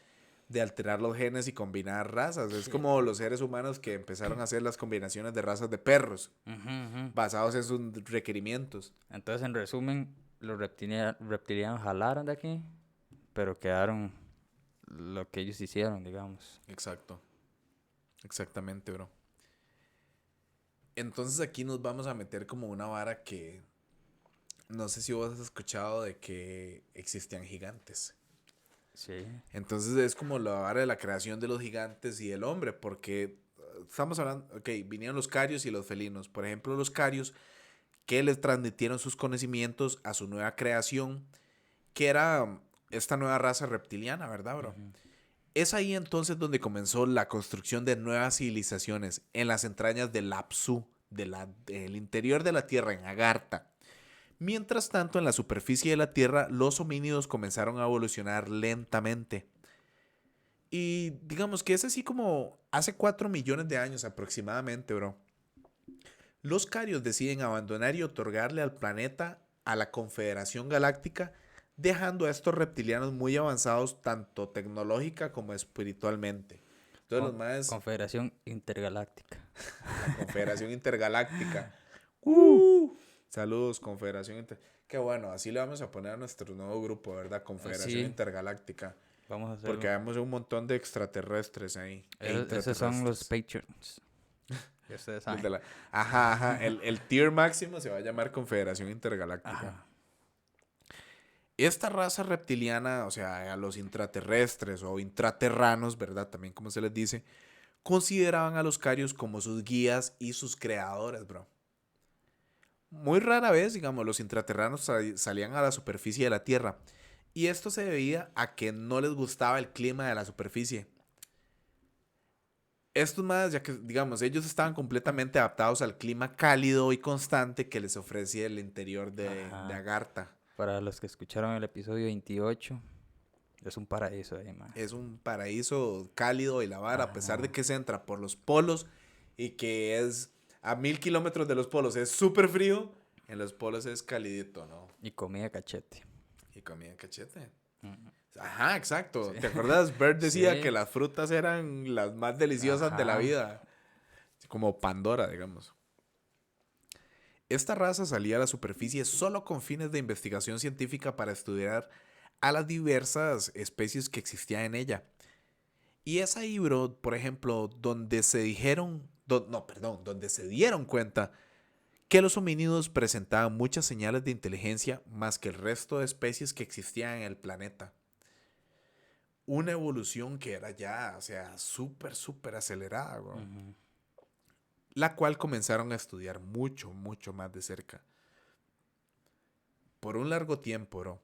de alterar los genes y combinar razas. Es Qué como los loco. seres humanos que empezaron a hacer las combinaciones de razas de perros, Ujú, ujú. basados en sus requerimientos. Entonces, en resumen, los reptilianos jalaron de aquí, pero quedaron lo que ellos hicieron, digamos. Exacto. Exactamente, bro. Entonces aquí nos vamos a meter como una vara que no sé si vos has escuchado de que existían gigantes. Sí. Entonces es como la vara de la creación de los gigantes y el hombre, porque estamos hablando, ok, vinieron los carios y los felinos. Por ejemplo, los carios que les transmitieron sus conocimientos a su nueva creación, que era esta nueva raza reptiliana, ¿verdad, bro? Ujú. Es ahí entonces donde comenzó la construcción de nuevas civilizaciones en las entrañas del Apsu, del interior de la Tierra, en Agartha. Mientras tanto, en la superficie de la Tierra, los homínidos comenzaron a evolucionar lentamente. Y digamos que es así como hace 4 millones de años aproximadamente, bro. Los carios deciden abandonar y otorgarle al planeta a la Confederación Galáctica, dejando a estos reptilianos muy avanzados tanto tecnológica como espiritualmente. Entonces los más, Confederación Intergaláctica. la Confederación Intergaláctica. Uh. Saludos, Confederación Qué bueno, así le vamos a poner a nuestro nuevo grupo, ¿verdad? Confederación Sí, Intergaláctica. vamos a Porque hacerlo. vemos un montón de extraterrestres ahí. E Esos son los intraterrestres. Patreons. Ya ustedes Los saben. Ajá, ajá. El tier máximo se va a llamar Confederación Intergaláctica. Ajá. Esta raza reptiliana, o sea, a los intraterrestres o intraterranos, ¿verdad? También como se les dice, consideraban a los carios como sus guías y sus creadores, bro. Muy rara vez, digamos, los intraterranos salían a la superficie de la Tierra. Y esto se debía a que no les gustaba el clima de la superficie. Estos más, ya que, digamos, ellos estaban completamente adaptados al clima cálido y constante que les ofrecía el interior de Ajá. Agartha. Para los que escucharon el episodio 28, es un paraíso ahí, man. Es un paraíso cálido y la vara, a pesar de Ajá. que se entra por los polos y que es a 1000 kilómetros de los polos, es súper frío. En los polos es calidito, ¿no? Y comida cachete. Y comida cachete. Ujú. Ajá, exacto. Sí. ¿Te acuerdas? Bert decía que Sí. las frutas eran las más deliciosas de la Ajá. vida. Como Pandora, digamos. Esta raza salía a la superficie solo con fines de investigación científica para estudiar a las diversas especies que existían en ella. Y es ahí, bro, por ejemplo, donde se dijeron, donde se dieron cuenta que los homínidos presentaban muchas señales de inteligencia más que el resto de especies que existían en el planeta. Una evolución que era ya, o sea, súper, súper acelerada, bro. Ujú. La cual comenzaron a estudiar mucho, mucho más de cerca. Por un largo tiempo, bro.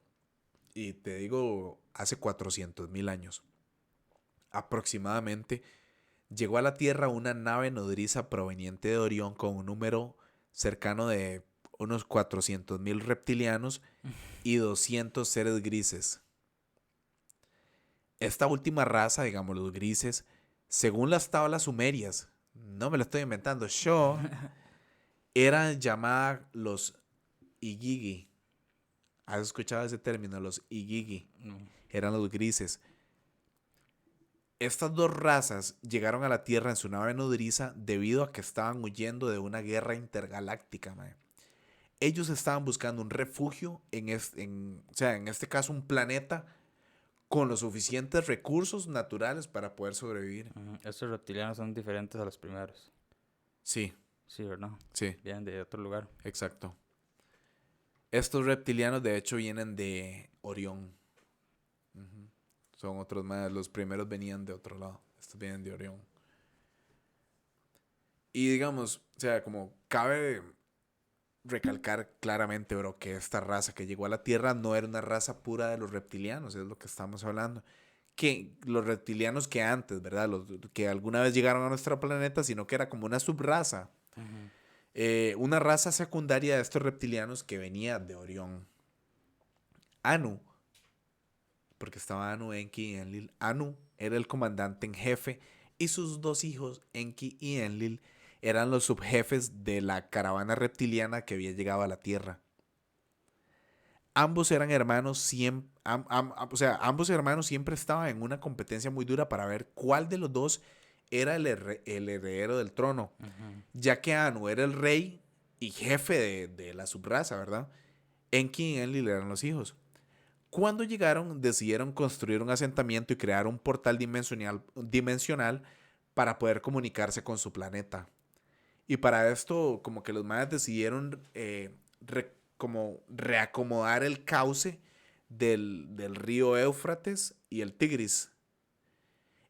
Y te digo, hace 400,000 años. Aproximadamente, llegó a la Tierra una nave nodriza proveniente de Orión con un número cercano de unos 400,000 reptilianos y 200 seres grises. Esta última raza, digamos los grises, según las tablas sumerias, no me lo estoy inventando, eran llamadas los Igigi. ¿Has escuchado ese término? Los Igigi. No. Eran los grises. Estas dos razas llegaron a la Tierra en su nave nodriza debido a que estaban huyendo de una guerra intergaláctica, mae. Ellos estaban buscando un refugio en este caso un planeta con los suficientes recursos naturales para poder sobrevivir. Ujú. Estos reptilianos son diferentes a los primeros. Sí, Sí, ¿verdad? sí, Vienen de otro lugar. exacto. Estos reptilianos de hecho vienen de Orión. Ujú. Son otros más. Los primeros venían de otro lado. Estos vienen de Orión. Y digamos, o sea, como cabe recalcar claramente, bro, que esta raza que llegó a la Tierra no era una raza pura de los reptilianos, es lo que estamos hablando. Que los reptilianos que antes, ¿verdad? Los que alguna vez llegaron a nuestro planeta, sino que era como una subraza. Ujú. Una raza secundaria de estos reptilianos que venía de Orión. Anu, porque estaba Anu, Enki y Enlil. Anu era el comandante en jefe y sus dos hijos, Enki y Enlil, eran los subjefes de la caravana reptiliana que había llegado a la Tierra. Ambos eran hermanos, ambos hermanos siempre estaban en una competencia muy dura para ver cuál de los dos era el heredero del trono, Ujú. ya que Anu era el rey y jefe de la subraza, ¿verdad? Enki y Enlil eran los hijos. Cuando llegaron, decidieron construir un asentamiento y crear un portal dimensional para poder comunicarse con su planeta. Y para esto, como que los mayas decidieron como reacomodar el cauce del río Éufrates y el Tigris.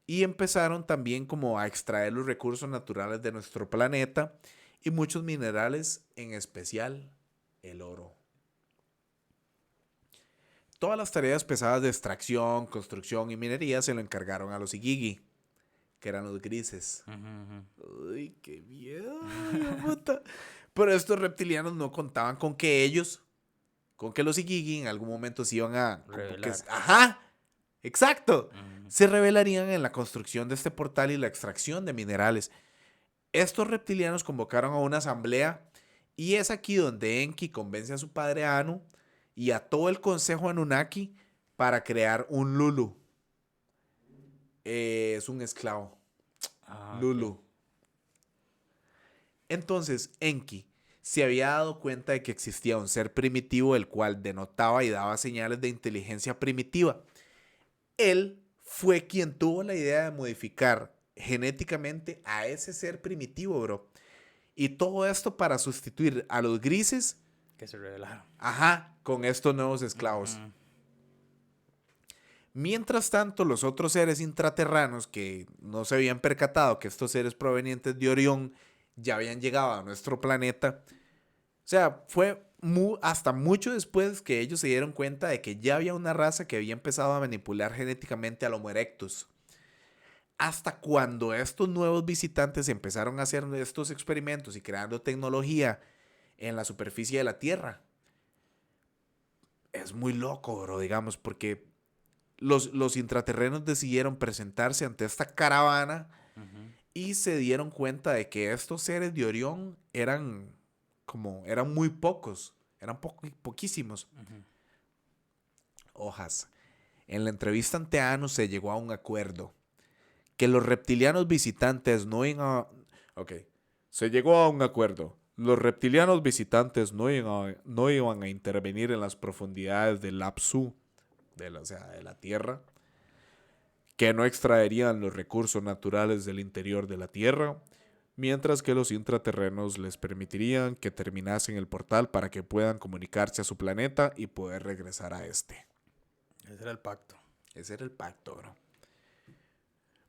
Y empezaron también como a extraer los recursos naturales de nuestro planeta y muchos minerales, en especial el oro. Todas las tareas pesadas de extracción, construcción y minería se lo encargaron a los Igigi, que eran los grises. Ujú, ujú. Uy, qué miedo, hijo de puta. Pero estos reptilianos no contaban con que los Igigi en algún momento se iban a... Revelar. Ajá, exacto. Ujú. Se rebelarían en la construcción de este portal y la extracción de minerales. Estos reptilianos convocaron a una asamblea y es aquí donde Enki convence a su padre Anu y a todo el consejo Anunnaki para crear un Lulu. Es un esclavo. Ah, ok. Lulu. Entonces, Enki se había dado cuenta de que existía un ser primitivo el cual denotaba y daba señales de inteligencia primitiva. Él fue quien tuvo la idea de modificar genéticamente a ese ser primitivo, bro. Y todo esto para sustituir a los grises, Que se revelaron. ajá, con estos nuevos esclavos. Ujú. Mientras tanto, los otros seres intraterranos que no se habían percatado que estos seres provenientes de Orión ya habían llegado a nuestro planeta. O sea, fue hasta mucho después que ellos se dieron cuenta de que ya había una raza que había empezado a manipular genéticamente al Homo erectus. Hasta cuando estos nuevos visitantes empezaron a hacer estos experimentos y creando tecnología en la superficie de la Tierra. Es muy loco, bro, digamos, porque los intraterrenos decidieron presentarse ante esta caravana Ujú. y se dieron cuenta de que estos seres de Orión eran muy pocos, eran poquísimos. Ujú. Hojas. En la entrevista ante Anu se llegó a un acuerdo que los reptilianos visitantes no iban a... Ok, se llegó a un acuerdo Los reptilianos visitantes no iban a intervenir en las profundidades del Apsu, o sea, de la Tierra, que no extraerían los recursos naturales del interior de la Tierra, mientras que los intraterrenos les permitirían que terminasen el portal para que puedan comunicarse a su planeta y poder regresar a este. Ese era el pacto. Ese era el pacto, bro.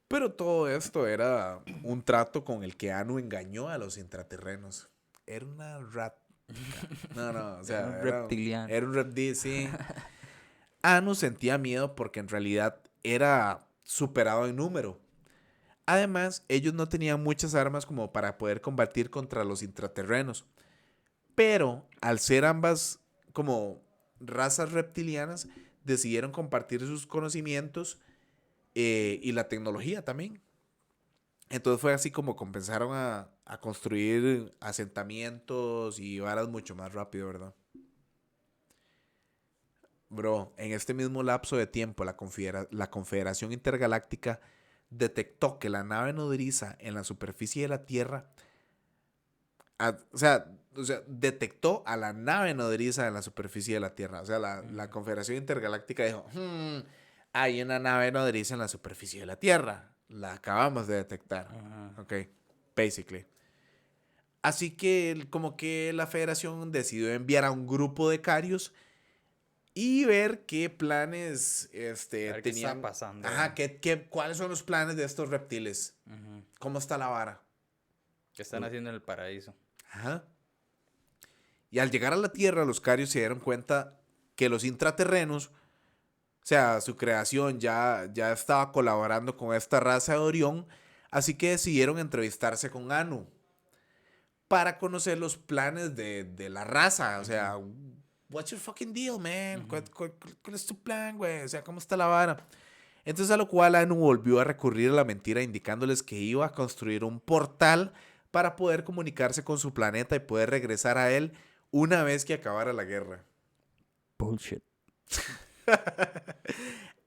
Pero todo esto era un trato con el que Anu engañó a los intraterrenos. Era una rat. No, o sea, Era un reptiliano. Era un reptil, sí. Anu sentía miedo porque en realidad era superado en número. Además, ellos no tenían muchas armas como para poder combatir contra los intraterrenos. Pero al ser ambas como razas reptilianas, decidieron compartir sus conocimientos y la tecnología también. Entonces fue así como comenzaron a construir asentamientos y varas mucho más rápido, ¿verdad? Bro, en este mismo lapso de tiempo, la Confederación Intergaláctica detectó que la nave nodriza en la superficie de la Tierra, o sea, detectó a la nave nodriza en la superficie de la Tierra. O sea, la Confederación Intergaláctica dijo, hay una nave nodriza en la superficie de la Tierra. La acabamos de detectar. Ajá. Ok, basically. Así que como que la Federación decidió enviar a un grupo de carios y ver qué planes A ver tenían. qué está pasando. Ajá, cuáles son los planes de estos reptiles. Ujú. ¿Cómo está la vara? ¿Qué están haciendo en el paraíso? Ajá. Y al llegar a la Tierra, los carios se dieron cuenta que los intraterrenos, o sea, su creación ya estaba colaborando con esta raza de Orión, así que decidieron entrevistarse con Anu para conocer los planes de la raza. O sea, what's your fucking deal, man? ¿Cuál es tu plan, güey? O sea, ¿cómo está la vara? Entonces a lo cual Anu volvió a recurrir a la mentira indicándoles que iba a construir un portal para poder comunicarse con su planeta y poder regresar a él una vez que acabara la guerra. Bullshit.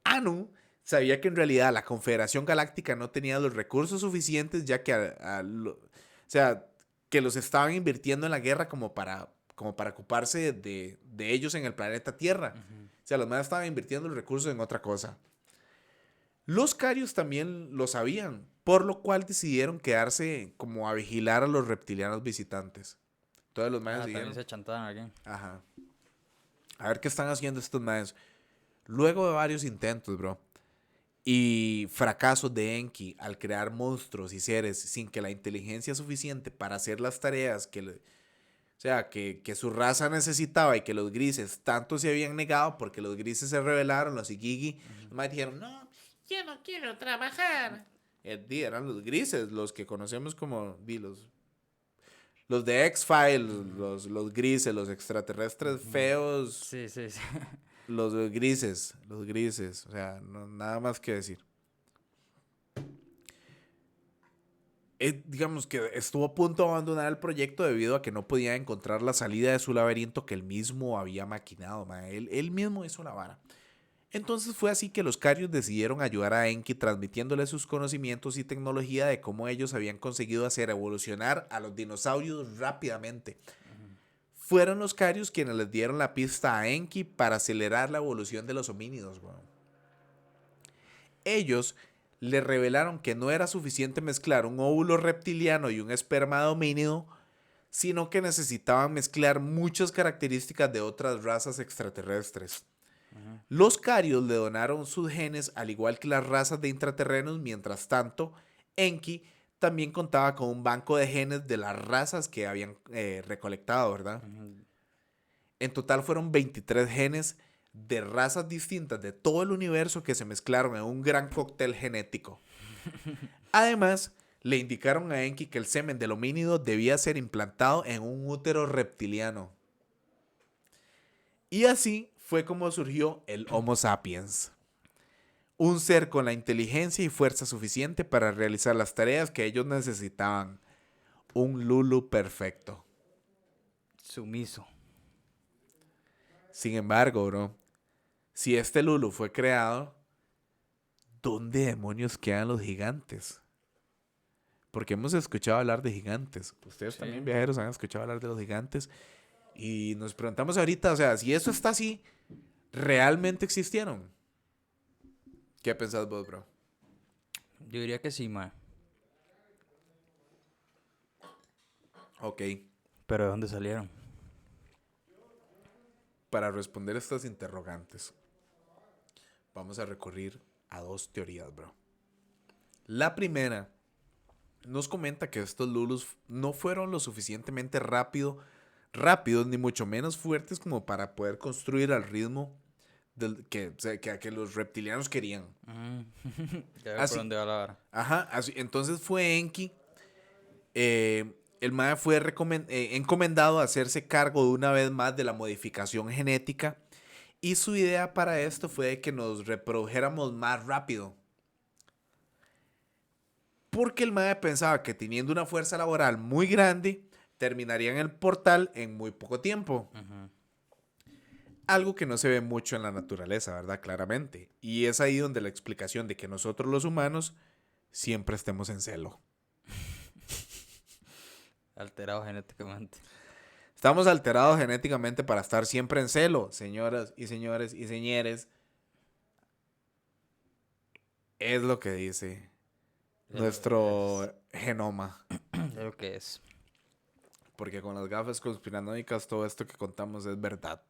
Anu sabía que en realidad la Confederación Galáctica no tenía los recursos suficientes ya que o sea, que los estaban invirtiendo en la guerra como para ocuparse de ellos en el planeta Tierra. O sea, los más estaban invirtiendo los recursos en otra cosa. Los carios también lo sabían, por lo cual decidieron quedarse como a vigilar a los reptilianos visitantes. Todos los maes También dijeron, se chantaban aquí. ajá, a ver qué están haciendo estos maes. Luego de varios intentos, bro, y fracasos de Enki al crear monstruos y seres sin que la inteligencia suficiente para hacer las tareas o sea, que su raza necesitaba y que los grises tanto se habían negado porque los grises se rebelaron, los Igigi, los maes dijeron, no, yo no quiero trabajar. Eran los grises, los que conocemos como los de X-Files, los grises, los extraterrestres feos, Sí, sí, sí. los grises, o sea, nada más que decir. Digamos que estuvo a punto de abandonar el proyecto debido a que no podía encontrar la salida de su laberinto que él mismo había maquinado. Él mismo hizo la vara. Entonces fue así que los carios decidieron ayudar a Enki transmitiéndole sus conocimientos y tecnología de cómo ellos habían conseguido hacer evolucionar a los dinosaurios rápidamente. Fueron los carios quienes les dieron la pista a Enki para acelerar la evolución de los homínidos. Bueno. Ellos le revelaron que no era suficiente mezclar un óvulo reptiliano y un esperma de homínido, sino que necesitaban mezclar muchas características de otras razas extraterrestres. Los carios le donaron sus genes al igual que las razas de intraterrenos. Mientras tanto, Enki también contaba con un banco de genes de las razas que habían recolectado, ¿verdad? En total fueron 23 genes de razas distintas de todo el universo que se mezclaron en un gran cóctel genético. Además, le indicaron a Enki que el semen del homínido debía ser implantado en un útero reptiliano. Y así fue como surgió el Homo sapiens. Un ser con la inteligencia y fuerza suficiente para realizar las tareas que ellos necesitaban. Un Lulu perfecto. Sumiso. Sin embargo, bro, si este Lulu fue creado, ¿dónde demonios quedan los gigantes? Porque hemos escuchado hablar de gigantes. Ustedes Sí. también, viajeros, han escuchado hablar de los gigantes. Y nos preguntamos ahorita, o sea, si eso está así, ¿realmente existieron? ¿Qué pensás vos, bro? Yo diría que sí, ma. Ok, Pero ¿de dónde salieron? para responder estas interrogantes, vamos a recurrir a dos teorías, bro. La primera nos comenta que estos Lulus no fueron lo suficientemente rápidos, ni mucho menos fuertes como para poder construir al ritmo que los reptilianos querían. Mm. Ya veo por Así, dónde va la vara. ajá, así. Entonces fue Enki. El MAE fue encomendado a hacerse cargo de una vez más de la modificación genética. Y su idea para esto fue de que nos reprodujéramos más rápido. Porque el MAE pensaba que teniendo una fuerza laboral muy grande, terminarían el portal en muy poco tiempo. Ujú. Algo que no se ve mucho en la naturaleza, ¿verdad? Claramente. Y es ahí donde la explicación de que nosotros los humanos siempre estemos en celo. Alterado genéticamente. Estamos alterados genéticamente para estar siempre en celo, señoras y señores y señores. Es lo que dice Ya nuestro genoma. ya lo que es. Porque con las gafas conspiranoicas todo esto que contamos es verdad.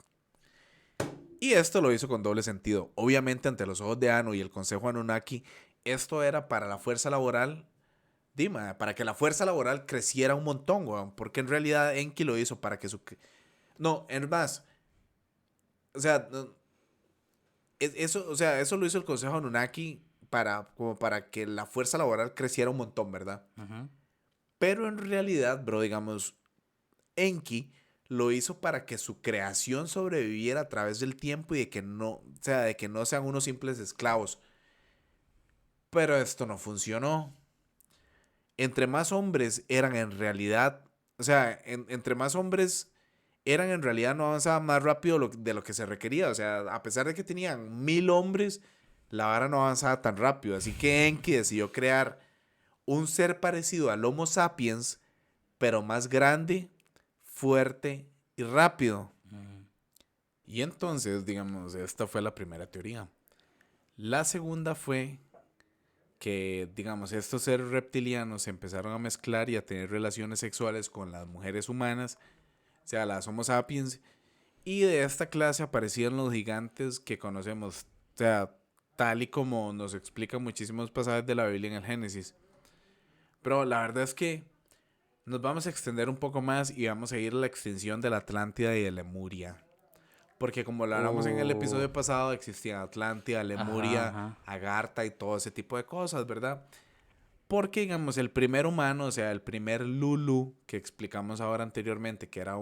Y esto lo hizo con doble sentido. Obviamente ante los ojos de Anu y el Consejo Anunnaki, esto era para la fuerza laboral, Dima, para que la fuerza laboral creciera un montón, weón. Porque en realidad Enki lo hizo para que su... No, es más, o sea, eso, o sea, eso lo hizo el Consejo Anunnaki como para que la fuerza laboral creciera un montón, ¿verdad? Ujú. Pero en realidad, bro, digamos, Enki lo hizo para que su creación sobreviviera a través del tiempo y de que no, o sea, de que no sean unos simples esclavos. Pero esto no funcionó. Entre más hombres eran en realidad, o sea, entre más hombres eran en realidad no avanzaban más rápido de lo que se requería. O sea, a pesar de que tenían 1000 hombres, la vara no avanzaba tan rápido. Así que Enki decidió crear un ser parecido al Homo sapiens, pero más grande, fuerte y rápido. Ujú. Y entonces, digamos, esta fue la primera teoría. La segunda fue que, digamos, estos seres reptilianos se empezaron a mezclar y a tener relaciones sexuales con las mujeres humanas, o sea, las Homo sapiens, y de esta clase aparecieron los gigantes que conocemos, o sea, tal y como nos explican muchísimos pasajes de la Biblia en el Génesis. Pero la verdad es que nos vamos a extender un poco más y vamos a ir a la extinción de la Atlántida y de Lemuria. Porque como lo hablamos en el Oh. episodio pasado, existía Atlántida, Ajá, Lemuria, ajá. Agartha y todo ese tipo de cosas, ¿verdad? Porque, digamos, el primer humano, o sea, el primer Lulu que explicamos ahora anteriormente, que era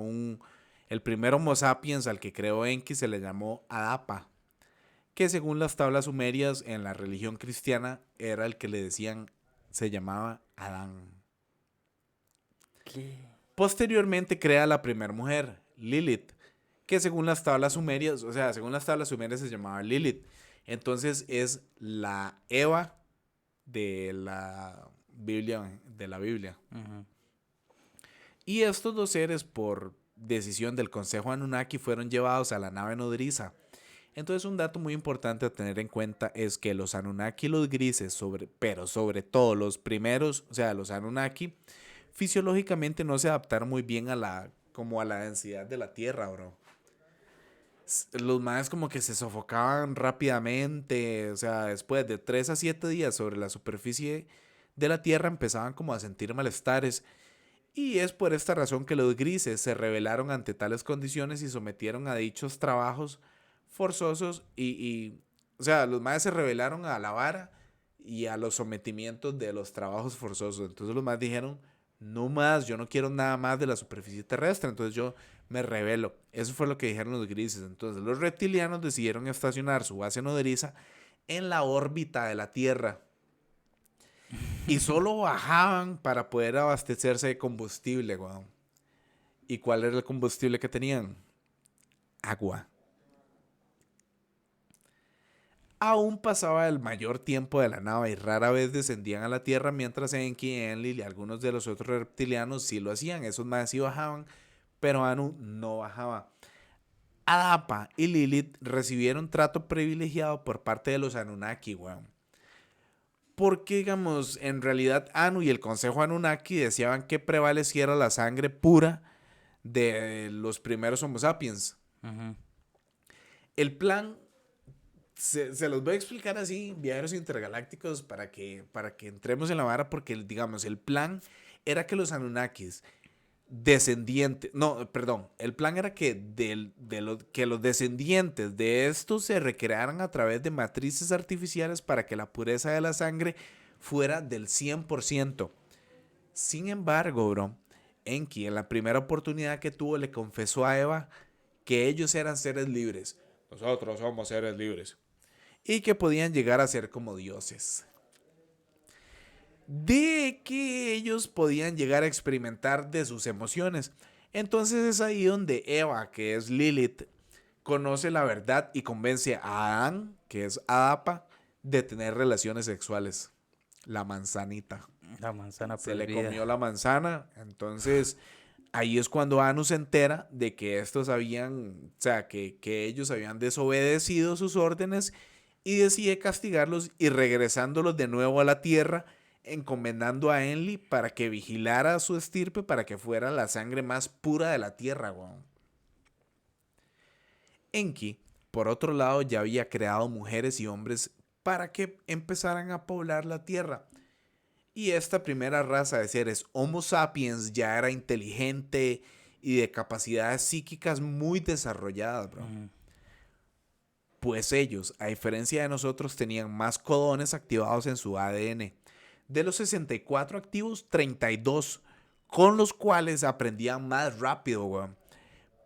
el primer Homo sapiens al que creó Enki, se le llamó Adapa, que según las tablas sumerias en la religión cristiana era el que le decían, se llamaba Adán. ¿Qué? Posteriormente crea la primera mujer, Lilith, que según las tablas sumerias, o sea, según las tablas sumerias se llamaba Lilith. Entonces es la Eva de la Biblia. Ujú. Y estos dos seres, por decisión del Consejo Anunnaki, fueron llevados a la nave nodriza. Entonces un dato muy importante a tener en cuenta es que los Anunnaki y los grises, pero sobre todo los primeros, o sea, los Anunnaki, fisiológicamente no se adaptaron muy bien como a la densidad de la Tierra, bro. Los maes como que se sofocaban rápidamente, o sea, después de 3 a 7 días sobre la superficie de la Tierra empezaban como a sentir malestares. Y es por esta razón que los grises se rebelaron ante tales condiciones y sometieron a dichos trabajos forzosos o sea, los maes se rebelaron a la vara y a los sometimientos de los trabajos forzosos. Entonces los maes dijeron, no más, yo no quiero nada más de la superficie terrestre, entonces yo me rebelo. Eso fue lo que dijeron los grises. Entonces los reptilianos decidieron estacionar su base nodriza en la órbita de la Tierra y solo bajaban para poder abastecerse de combustible, weón. ¿Y cuál era el combustible que tenían? Agua. Aún pasaba el mayor tiempo de la nave y rara vez descendían a la Tierra, mientras Enki, Enlil y algunos de los otros reptilianos sí lo hacían. Esos más sí bajaban, pero Anu no bajaba. Adapa y Lilith recibieron trato privilegiado por parte de los Anunnaki, weón. Porque, digamos, en realidad Anu y el Consejo Anunnaki deseaban que prevaleciera la sangre pura de los primeros Homo sapiens. Ujú. El plan, se los voy a explicar así, viajeros intergalácticos, para que entremos en la vara, porque, digamos, el plan era que los Anunnakis descendientes, no, perdón, el plan era que, que los descendientes de estos se recrearan a través de matrices artificiales para que la pureza de la sangre fuera del 100%. Sin embargo, bro, Enki en la primera oportunidad que tuvo le confesó a Eva que ellos eran seres libres. Nosotros somos seres libres. Y que podían llegar a ser como dioses. De que ellos podían llegar a experimentar de sus emociones. Entonces es ahí donde Eva, que es Lilith, conoce la verdad y convence a Adán, que es Adapa, de tener relaciones sexuales. La manzanita. La manzana Se le prohibida. comió la manzana. Entonces ahí es cuando Anu se entera de que estos habían, o sea, que ellos habían desobedecido sus órdenes y decide castigarlos y regresándolos de nuevo a la tierra, encomendando a Enli para que vigilara a su estirpe para que fuera la sangre más pura de la tierra, weón. Enki, por otro lado, ya había creado mujeres y hombres para que empezaran a poblar la tierra. Y esta primera raza de seres Homo sapiens ya era inteligente y de capacidades psíquicas muy desarrolladas, bro. Ujú. Pues ellos, a diferencia de nosotros, tenían más codones activados en su ADN. De los 64 activos, 32, con los cuales aprendían más rápido, weón.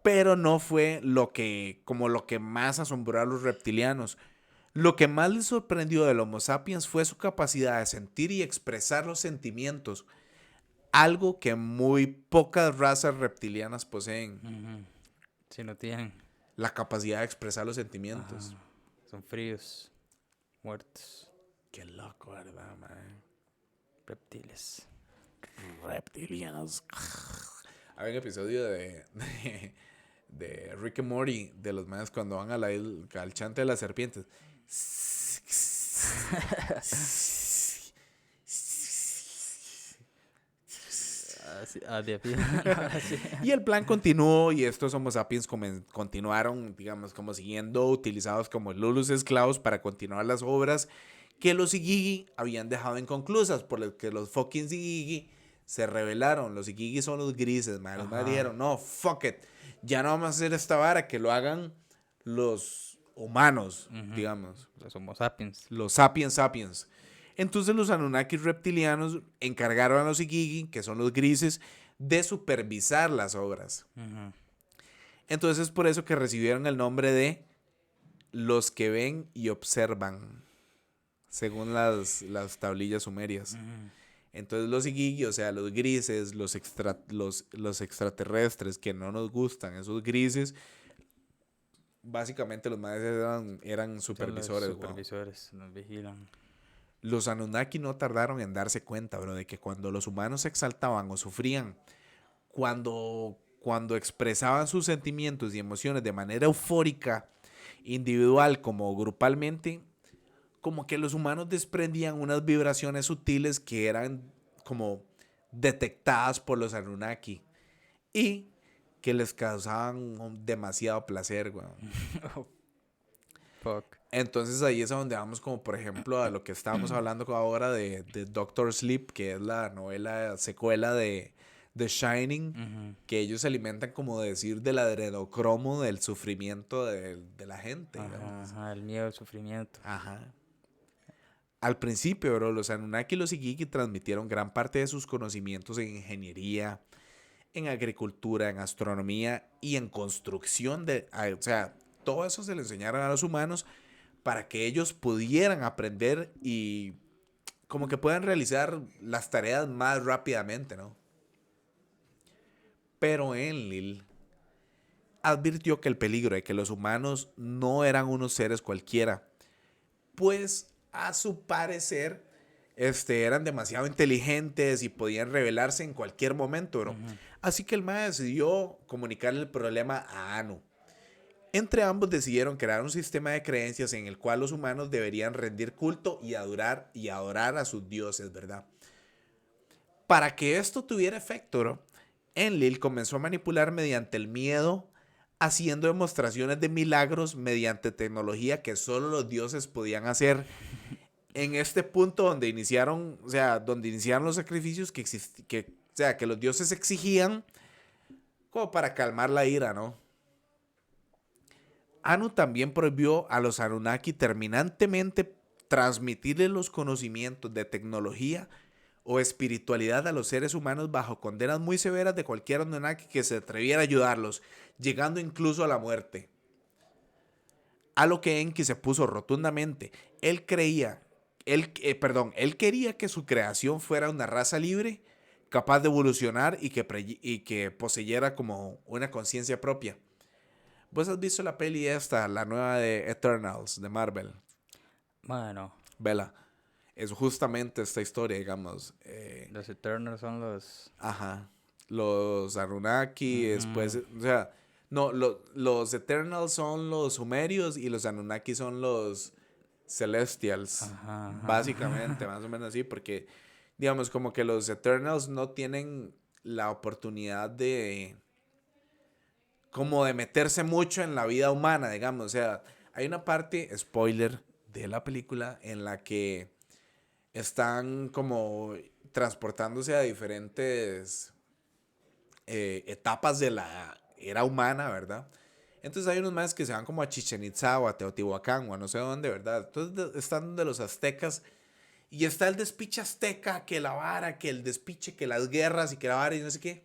Pero no fue como lo que más asombró a los reptilianos. Lo que más les sorprendió del Homo sapiens fue su capacidad de sentir y expresar los sentimientos, algo que muy pocas razas reptilianas poseen, Ujú. Si no tienen. la capacidad de expresar los sentimientos. Ajá. Son fríos, muertos, Qué loco, ¿verdad, man? reptiles. Reptilianos. Hay un episodio de Rick and Morty, de los manes cuando van a al chante de las serpientes. Así, de pie. Así. Y el plan continuó y estos Homo sapiens continuaron, digamos, como siguiendo utilizados como lulos esclavos para continuar las obras que los Igigi habían dejado inconclusas, por lo que los fucking Igigi se rebelaron. Los Igigi son los grises, man. Los más Ajá. dijeron, no, fuck it, ya no vamos a hacer esta vara, que lo hagan los humanos, Ujú. digamos. Los Homo sapiens. Los sapiens sapiens. Entonces los Anunnakis reptilianos encargaron a los Igigi, que son los grises, de supervisar las obras. Ujú. Entonces es por eso que recibieron el nombre de los que ven y observan, según las tablillas sumerias. Ujú. Entonces los Igigi, o sea, los grises, los extraterrestres que no nos gustan, esos grises, básicamente los maestros eran Son los supervisores. Wow. supervisores, nos vigilan. Los Anunnaki no tardaron en darse cuenta, bro, de que cuando los humanos se exaltaban o sufrían, cuando expresaban sus sentimientos y emociones de manera eufórica, individual como grupalmente, como que los humanos desprendían unas vibraciones sutiles que eran como detectadas por los Anunnaki y que les causaban demasiado placer, weón. Oh, fuck. Entonces ahí es a donde vamos como por ejemplo a lo que estábamos hablando ahora de Doctor Sleep, que es la novela secuela de The Shining, Ujú. que ellos se alimentan como decir del adrenocromo del sufrimiento de la gente, Ajá, digamos. ajá, el miedo, el sufrimiento. Ajá. Al principio, bro, los Anunnaki y los Igigi transmitieron gran parte de sus conocimientos en ingeniería, en agricultura, en astronomía y en construcción o sea, todo eso se le enseñaron a los humanos para que ellos pudieran aprender y como que puedan realizar las tareas más rápidamente, ¿no? Pero Enlil advirtió que el peligro de que los humanos no eran unos seres cualquiera, pues a su parecer eran demasiado inteligentes y podían rebelarse en cualquier momento, bro. Ujú. Así que el mae decidió comunicarle el problema a Anu. Entre ambos decidieron crear un sistema de creencias en el cual los humanos deberían rendir culto y adorar a sus dioses, ¿verdad? Para que esto tuviera efecto, bro, Enlil comenzó a manipular mediante el miedo, haciendo demostraciones de milagros mediante tecnología que solo los dioses podían hacer. En este punto donde iniciaron, o sea, donde iniciaron los sacrificios o sea, que los dioses exigían como para calmar la ira, ¿no? Anu también prohibió a los Anunnaki terminantemente transmitirle los conocimientos de tecnología o espiritualidad a los seres humanos bajo condenas muy severas de cualquier Anunnaki que se atreviera a ayudarlos, llegando incluso a la muerte. A lo que Enki se puso rotundamente. Él quería que su creación fuera una raza libre, capaz de evolucionar y que poseyera como una conciencia propia. ¿Vos has visto la peli esta, la nueva de Eternals, de Marvel? Bueno, Vela. Es justamente esta historia, digamos. los Eternals son los... Ajá. Los Anunnaki, después, Ujú. o sea, no, los Eternals son los Sumerios y los Anunnaki son los Celestials. Ajá, Básicamente, ajá. más o menos así, porque, digamos, como que los Eternals no tienen la oportunidad de, como de meterse mucho en la vida humana, digamos. O sea, hay una parte, spoiler, de la película en la que están como transportándose a diferentes etapas de la era humana, ¿verdad? Entonces hay unos más que se van como a Chichen Itza o a Teotihuacán o a no sé dónde, ¿verdad? Entonces están de los aztecas y está el despiche azteca, que la vara, que el despiche, que las guerras y que la vara y no sé qué.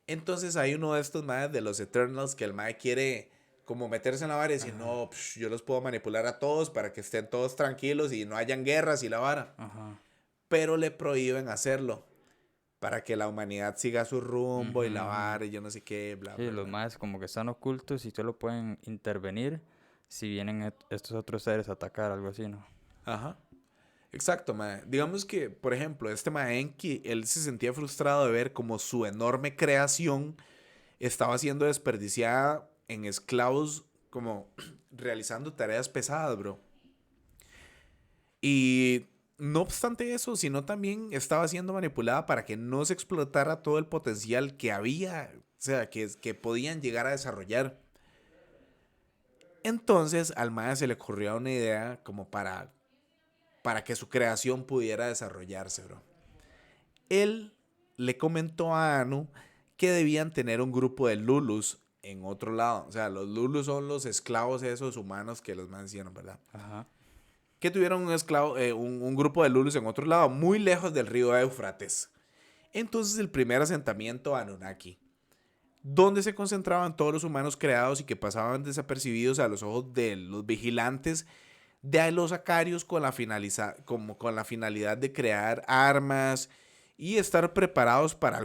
Entonces hay uno de estos madres de los Eternals que el mae quiere como meterse en la vara y decir, Ajá, no, yo los puedo manipular a todos para que estén todos tranquilos y no hayan guerras y la vara. ajá. Pero le prohíben hacerlo para que la humanidad siga su rumbo Ujú, y la ujú. vara y yo no sé qué, bla, Sí, bla, los bla. más como que están ocultos y solo pueden intervenir si vienen estos otros seres a atacar, algo así, ¿no? Ajá. Exacto, mae. Digamos que, por ejemplo, este mae Enki, él se sentía frustrado de ver como su enorme creación estaba siendo desperdiciada en esclavos como realizando tareas pesadas, bro. Y no obstante eso, sino también estaba siendo manipulada para que no se explotara todo el potencial que había, o sea, que podían llegar a desarrollar. Entonces al mae se le ocurrió una idea como para que su creación pudiera desarrollarse, bro. Él le comentó a Anu que debían tener un grupo de Lulus en otro lado. O sea, los Lulus son los esclavos esos humanos que los mencionan, ¿verdad? Ajá. Que tuvieron un grupo de Lulus en otro lado, muy lejos del río Éufrates. Entonces el primer asentamiento Anunnaki, donde se concentraban todos los humanos creados y que pasaban desapercibidos a los ojos de los vigilantes de los acarios con la finalidad de crear armas y estar preparados para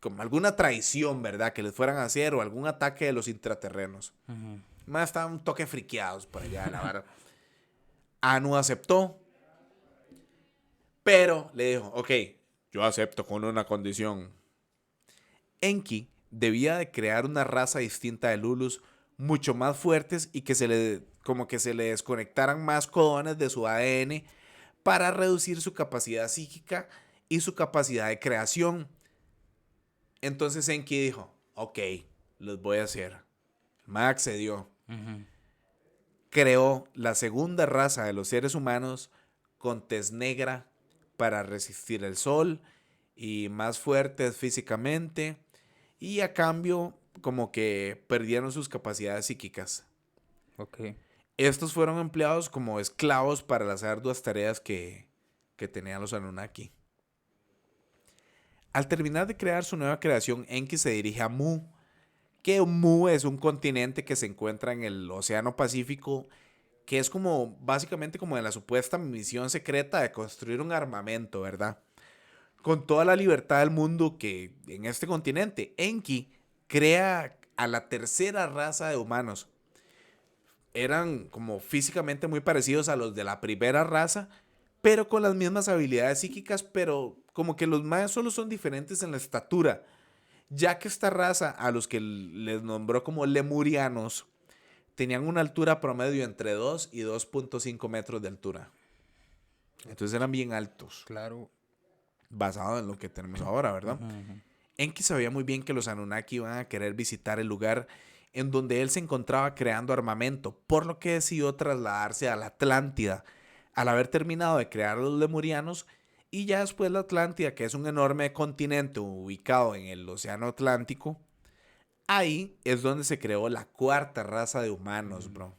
como alguna traición, ¿verdad? Que les fueran a hacer o algún ataque de los intraterrenos. Ujú. Más estaban un toque friqueados por allá, la vara. Anu aceptó, pero le dijo, ok, yo acepto con una condición. Enki debía de crear una raza distinta de Lulus mucho más fuertes y como que se le desconectaran más codones de su ADN para reducir su capacidad psíquica y su capacidad de creación. Entonces Enki dijo, ok, los voy a hacer. Max accedió. Ujú. Creó la segunda raza de los seres humanos con tez negra para resistir el sol y más fuertes físicamente y a cambio como que perdieron sus capacidades psíquicas. Ok. Estos fueron empleados como esclavos para las arduas tareas que tenían los Anunnaki. Al terminar de crear su nueva creación, Enki se dirige a Mu, que Mu es un continente que se encuentra en el Océano Pacífico, que es como básicamente como de la supuesta misión secreta de construir un armamento, ¿verdad? Con toda la libertad del mundo que en este continente, Enki crea a la tercera raza de humanos. eran como físicamente muy parecidos a los de la primera raza, pero con las mismas habilidades psíquicas, pero como que los maes solo son diferentes en la estatura, ya que esta raza, a los que les nombró como lemurianos, tenían una altura promedio entre 2 y 2.5 metros de altura. Entonces eran bien altos, Claro. basado en lo que tenemos ahora, ¿verdad? Enki sabía muy bien que los Anunnaki iban a querer visitar el lugar en donde él se encontraba creando armamento, por lo que decidió trasladarse a la Atlántida, al haber terminado de crear a los lemurianos, y ya después la Atlántida, que es un enorme continente ubicado en el Océano Atlántico, ahí es donde se creó la cuarta raza de humanos, bro.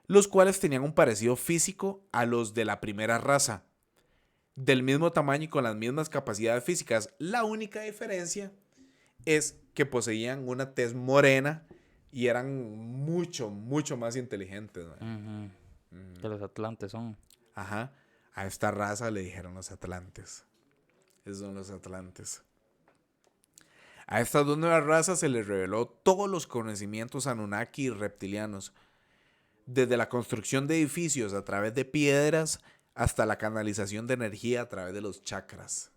Los cuales tenían un parecido físico a los de la primera raza, del mismo tamaño y con las mismas capacidades físicas. La única diferencia es que poseían una tez morena y eran mucho, mucho más inteligentes. Que los atlantes son. Ajá. A esta raza le dijeron los atlantes. Esos son los atlantes. A estas dos nuevas razas se les reveló todos los conocimientos Anunnaki y reptilianos, desde la construcción de edificios a través de piedras hasta la canalización de energía a través de los chakras.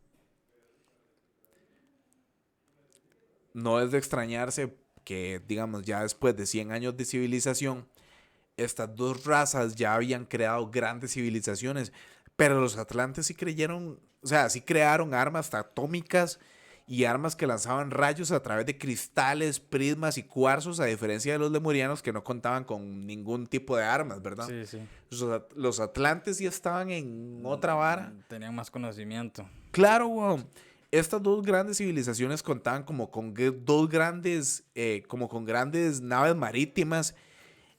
No es de extrañarse que, digamos, ya después de 100 años de civilización, estas dos razas ya habían creado grandes civilizaciones, pero los atlantes sí creyeron, o sea, sí crearon armas atómicas y armas que lanzaban rayos a través de cristales, prismas y cuarzos, a diferencia de los lemurianos que no contaban con ningún tipo de armas, ¿verdad? Sí, sí. Los atlantes sí estaban en otra vara. Tenían más conocimiento. Claro, wow. Estas dos grandes civilizaciones contaban como con dos grandes, como con grandes naves marítimas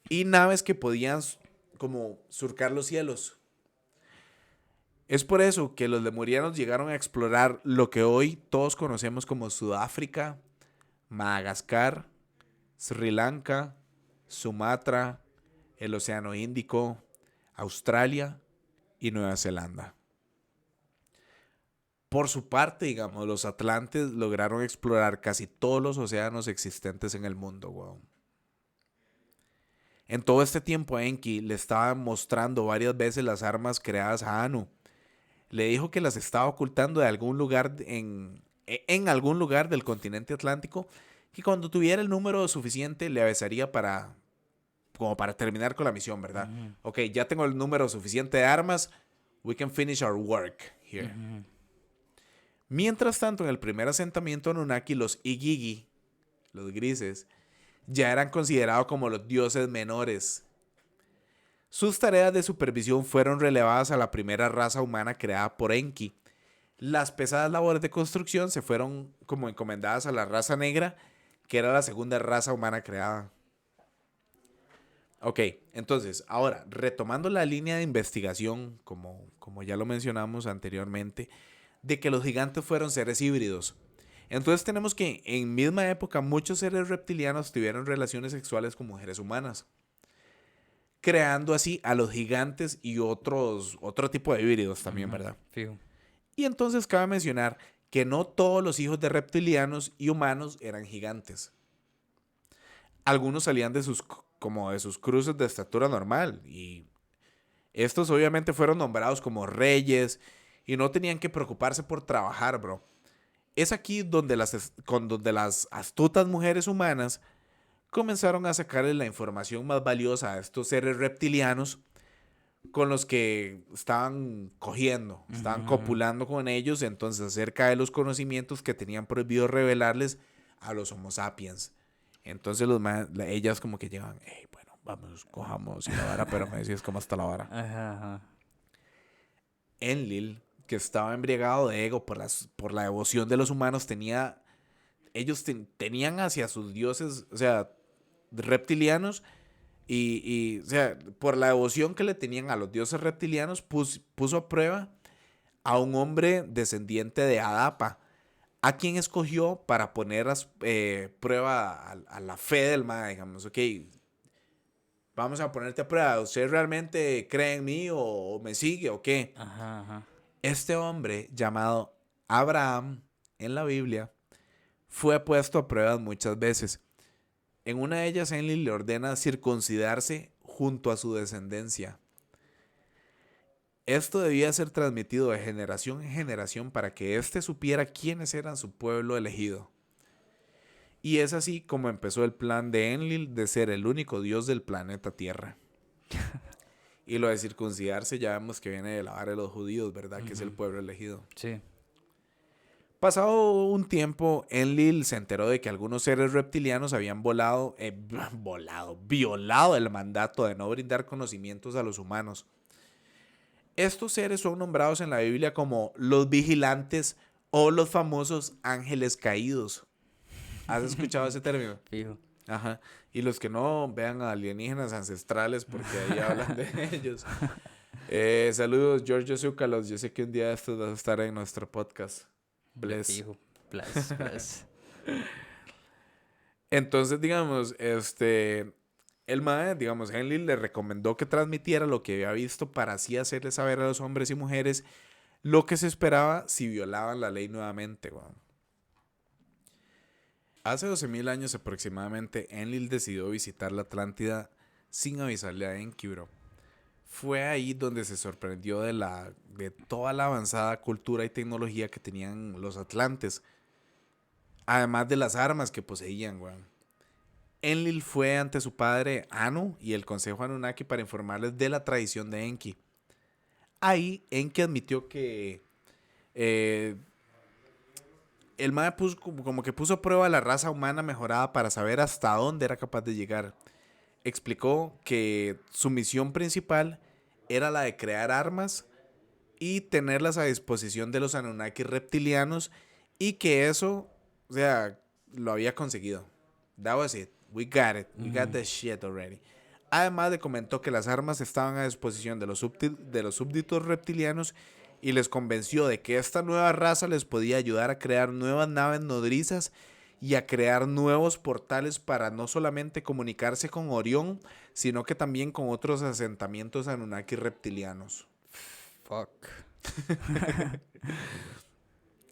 y naves que podían como surcar los cielos. Es por eso que los lemurianos llegaron a explorar lo que hoy todos conocemos como Sudáfrica, Madagascar, Sri Lanka, Sumatra, el Océano Índico, Australia y Nueva Zelanda. Por su parte, digamos, los atlantes lograron explorar casi todos los océanos existentes en el mundo, wow. En todo este tiempo, Enki le estaba mostrando varias veces las armas creadas a Anu. Le dijo que las estaba ocultando de algún lugar en algún lugar del continente atlántico, que cuando tuviera el número suficiente le avisaría como para terminar con la misión, ¿verdad? Ok, ya tengo el número suficiente de armas. We can finish our work here. Mientras tanto, en el primer asentamiento Anunnaki, los Igigi, los grises, ya eran considerados como los dioses menores. Sus tareas de supervisión fueron relevadas a la primera raza humana creada por Enki. Las pesadas labores de construcción se fueron como encomendadas a la raza negra, que era la segunda raza humana creada. Ok, entonces, ahora, retomando la línea de investigación, como ya lo mencionamos anteriormente, de que los gigantes fueron seres híbridos. Entonces tenemos que en misma época muchos seres reptilianos tuvieron relaciones sexuales con mujeres humanas, creando así a los gigantes y otro tipo de híbridos también, ¿verdad? Fijo. Y entonces cabe mencionar que no todos los hijos de reptilianos y humanos eran gigantes. Algunos salían de sus cruces de estatura normal y estos obviamente fueron nombrados como reyes y no tenían que preocuparse por trabajar, bro. Es aquí donde las astutas mujeres humanas comenzaron a sacarle la información más valiosa a estos seres reptilianos con los que estaban cogiendo, estaban copulando con ellos, entonces acerca de los conocimientos que tenían prohibido revelarles a los Homo sapiens. Entonces ellas como que llegan, hey, bueno, vamos, cojamos y la vara, pero me decís cómo está la vara. Ajá. Enlil, que estaba embriagado de ego por la devoción de los humanos, tenían hacia sus dioses, o sea, reptilianos, o sea, por la devoción que le tenían a los dioses reptilianos, puso a prueba a un hombre descendiente de Adapa, a quien escogió para poner a prueba a la fe del mae, digamos, ok, vamos a ponerte a prueba, ¿usted realmente cree en mí o me sigue o qué? Ajá. Este hombre, llamado Abraham en la Biblia, fue puesto a prueba muchas veces. En una de ellas, Enlil le ordena circuncidarse junto a su descendencia. Esto debía ser transmitido de generación en generación para que éste supiera quiénes eran su pueblo elegido. Y es así como empezó el plan de Enlil de ser el único dios del planeta Tierra. Y lo de circuncidarse ya vemos que viene de la vara de los judíos, ¿verdad? Que es el pueblo elegido. Sí. Pasado un tiempo, Enlil se enteró de que algunos seres reptilianos habían violado el mandato de no brindar conocimientos a los humanos. Estos seres son nombrados en la Biblia como los vigilantes o los famosos ángeles caídos. ¿Has escuchado ese término? Fijo. Ajá. Y los que no, vean a Alienígenas Ancestrales porque ahí hablan de ellos. Saludos, Giorgio Zúcalos. Yo sé que un día de estos vas a estar en nuestro podcast. Bless. Fijo. Bless. Entonces, digamos, el mae, digamos, Enlil le recomendó que transmitiera lo que había visto para así hacerle saber a los hombres y mujeres lo que se esperaba si violaban la ley nuevamente, weón. Hace 12,000 años aproximadamente, Enlil decidió visitar la Atlántida sin avisarle a Enki, bro. Fue ahí donde se sorprendió de toda la avanzada cultura y tecnología que tenían los atlantes, además de las armas que poseían, weón. Enlil fue ante su padre Anu y el consejo Anunnaki para informarles de la tradición de Enki. Ahí Enki admitió que el mae como que puso a prueba la raza humana mejorada para saber hasta dónde era capaz de llegar. Explicó que su misión principal era la de crear armas y tenerlas a disposición de los Anunnaki reptilianos y que eso, o sea, lo había conseguido. That was it. We got it. We got the shit already. Además de comentó que las armas estaban a disposición de los súbditos reptilianos y les convenció de que esta nueva raza les podía ayudar a crear nuevas naves nodrizas y a crear nuevos portales para no solamente comunicarse con Orión, sino que también con otros asentamientos Anunnaki reptilianos. Fuck.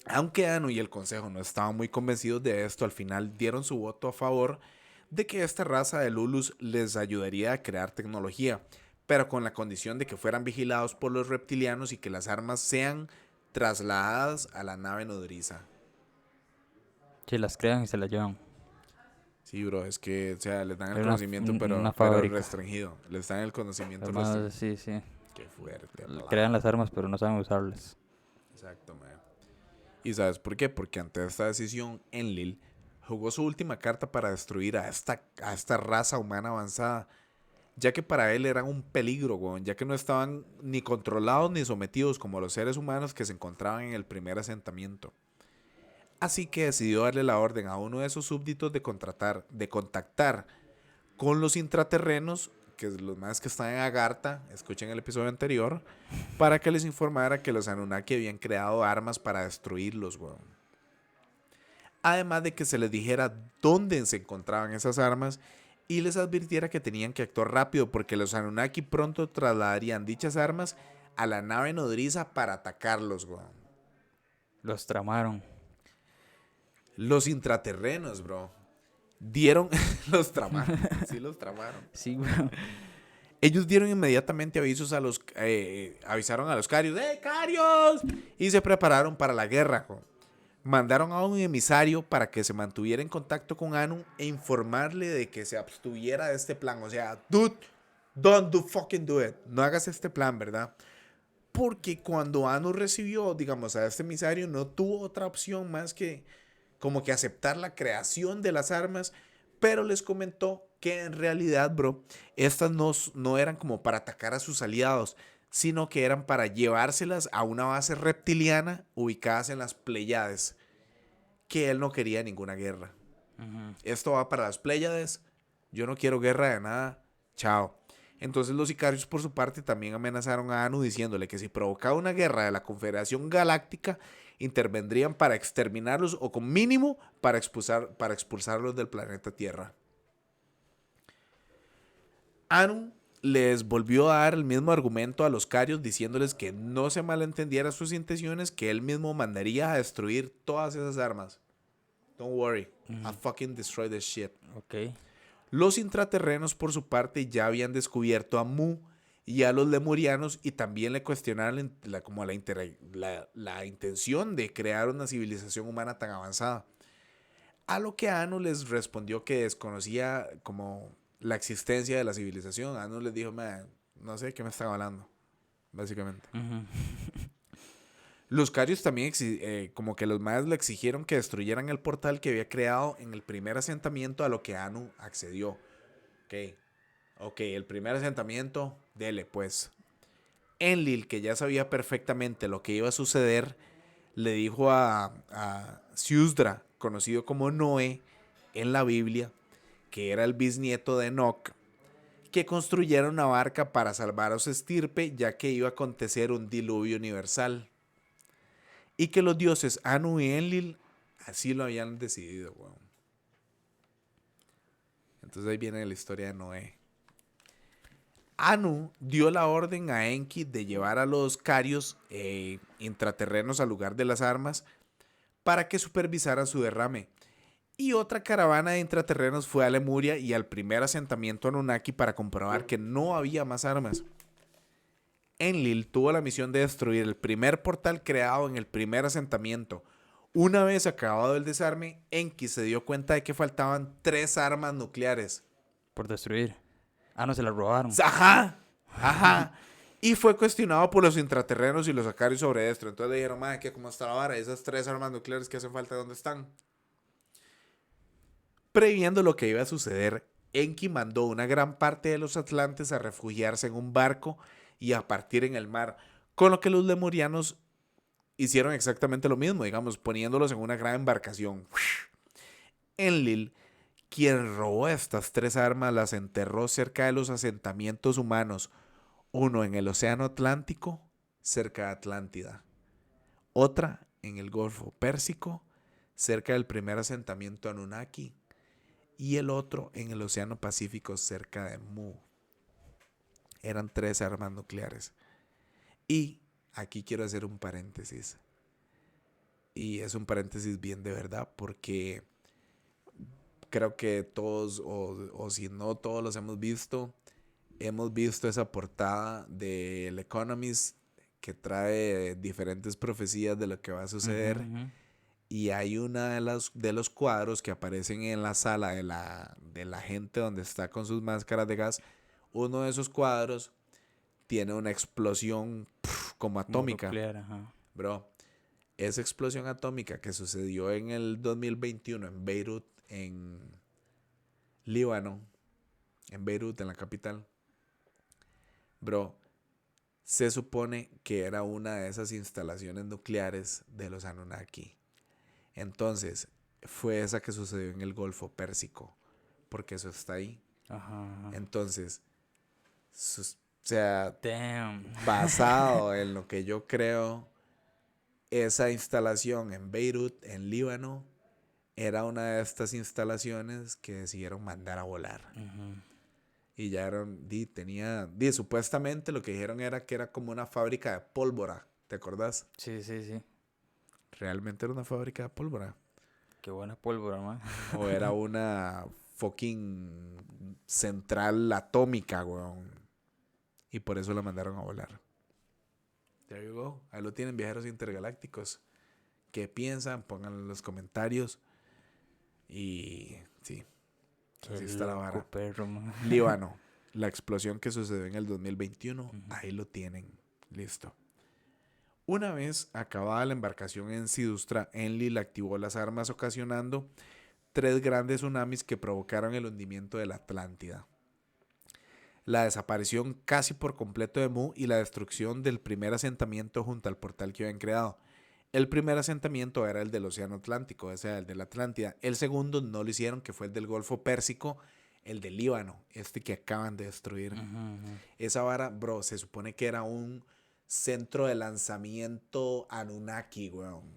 Aunque Anu y el consejo no estaban muy convencidos de esto, al final dieron su voto a favor de que esta raza de Lulus les ayudaría a crear tecnología, pero con la condición de que fueran vigilados por los reptilianos y que las armas sean trasladadas a la nave nodriza. Sí, las crean y se las llevan. Sí, bro, es que, o sea, les dan el Era conocimiento, una pero fábrica. restringido. Les dan el conocimiento Además, restringido. sí. Qué fuerte. Crean las armas, pero no saben usarlas. Exacto, man. ¿Y sabes por qué? Porque ante esta decisión, Enlil jugó su última carta para destruir a esta raza humana avanzada, ya que para él eran un peligro, weón, ya que no estaban ni controlados ni sometidos como los seres humanos que se encontraban en el primer asentamiento. Así que decidió darle la orden a uno de sus súbditos de contactar con los intraterrenos, que es los más que están en Agartha, escuchen el episodio anterior, para que les informara que los Anunnaki habían creado armas para destruirlos, weón. Además de que se les dijera dónde se encontraban esas armas y les advirtiera que tenían que actuar rápido porque los Anunnaki pronto trasladarían dichas armas a la nave nodriza para atacarlos, weón. Los tramaron. Los intraterrenos, bro, dieron... los tramaron. Sí, los tramaron. Sí, weón. Ellos dieron inmediatamente avisaron a los Carios, Carios! Y se prepararon para la guerra, weón. Mandaron a un emisario para que se mantuviera en contacto con Anu e informarle de que se abstuviera de este plan. O sea, dude, don't fucking do it. No hagas este plan, ¿verdad? Porque cuando Anu recibió, digamos, a este emisario, no tuvo otra opción más que como que aceptar la creación de las armas, pero les comentó que en realidad, bro, estas no eran como para atacar a sus aliados, sino que eran para llevárselas a una base reptiliana ubicadas en las Pléyades, que él no quería ninguna guerra. Esto va para las Pléyades, yo no quiero guerra de nada, chao. Entonces los sicarios por su parte también amenazaron a Anu diciéndole que si provocaba una guerra de la Confederación Galáctica, intervendrían para exterminarlos o con mínimo para expulsarlos del planeta Tierra. Anu les volvió a dar el mismo argumento a los Carios diciéndoles que no se malentendieran sus intenciones, que él mismo mandaría a destruir todas esas armas. Don't worry, I'll fucking destroy this shit. Ok. Los intraterrenos, por su parte, ya habían descubierto a Mu y a los lemurianos y también le cuestionaron la intención de crear una civilización humana tan avanzada. A lo que Anu les respondió que desconocía como la existencia de la civilización. Anu les dijo, "Man, no sé de qué me están hablando", básicamente. Ujú. Los Carios también, como que los mayas le exigieron que destruyeran el portal que había creado en el primer asentamiento, a lo que Anu accedió. Ok, el primer asentamiento, dele pues. Enlil, que ya sabía perfectamente lo que iba a suceder, le dijo a Siusdra, conocido como Noé en la Biblia, que era el bisnieto de Enoch, que construyera una barca para salvar a su estirpe, ya que iba a acontecer un diluvio universal. Y que los dioses Anu y Enlil así lo habían decidido, weón. Entonces ahí viene la historia de Noé. Anu dio la orden a Enki de llevar a los carios intraterrenos al lugar de las armas para que supervisaran su derrame. Y otra caravana de intraterrenos fue a Lemuria y al primer asentamiento Anunnaki para comprobar que no había más armas. Enlil tuvo la misión de destruir el primer portal creado en el primer asentamiento. Una vez acabado el desarme, Enki se dio cuenta de que faltaban 3 armas nucleares. Por destruir. Ah, no, se la robaron. Ajá. Y fue cuestionado por los intraterrenos y los acarios sobre esto. Entonces le dijeron, madre, ¿qué? ¿Cómo está la vara? Esas 3 armas nucleares que hacen falta, ¿dónde están? Previendo lo que iba a suceder, Enki mandó una gran parte de los atlantes a refugiarse en un barco y a partir en el mar, con lo que los lemurianos hicieron exactamente lo mismo, digamos, poniéndolos en una gran embarcación. Enlil, quien robó estas 3 armas, las enterró cerca de los asentamientos humanos, uno en el Océano Atlántico, cerca de Atlántida, otra en el Golfo Pérsico, cerca del primer asentamiento Anunnaki, y el otro en el Océano Pacífico, cerca de Mu. Eran 3 armas nucleares. Y aquí quiero hacer un paréntesis. Y es un paréntesis bien de verdad, porque creo que todos, o si no todos los hemos visto esa portada del Economist que trae diferentes profecías de lo que va a suceder. Ujú. Y hay una de los cuadros que aparecen en la sala de la gente donde está con sus máscaras de gas. Uno de esos cuadros tiene una explosión como atómica. Nuclear, ajá. Bro, esa explosión atómica que sucedió en el 2021 en Beirut, en Líbano, en Beirut, en la capital. Bro, se supone que era una de esas instalaciones nucleares de los Anunnaki. Entonces, fue esa que sucedió en el Golfo Pérsico, porque eso está ahí. Ajá. Entonces, o sea, Damn. basado en lo que yo creo, esa instalación en Beirut, en Líbano, era una de estas instalaciones que decidieron mandar a volar. Ujú. Y ya supuestamente lo que dijeron era que era como una fábrica de pólvora, ¿te acordás? Sí, sí, sí. Realmente era una fábrica de pólvora. Qué buena pólvora, man. O era una fucking central atómica, weón. Y por eso la mandaron a volar. There you go. Ahí lo tienen, viajeros intergalácticos. ¿Qué piensan? Pónganlo en los comentarios. Y sí, así está la vara. Perro, man. Líbano, la explosión que sucedió en el 2021. Ujú. Ahí lo tienen. Listo. Una vez acabada la embarcación en Sidustra, Enlil activó las armas ocasionando 3 grandes tsunamis que provocaron el hundimiento de la Atlántida, la desaparición casi por completo de Mu y la destrucción del primer asentamiento junto al portal que habían creado. El primer asentamiento era el del Océano Atlántico, o sea, el de la Atlántida. El segundo no lo hicieron, que fue el del Golfo Pérsico, el del Líbano, este que acaban de destruir. Esa vara, bro, se supone que era un centro de lanzamiento Anunnaki, weón.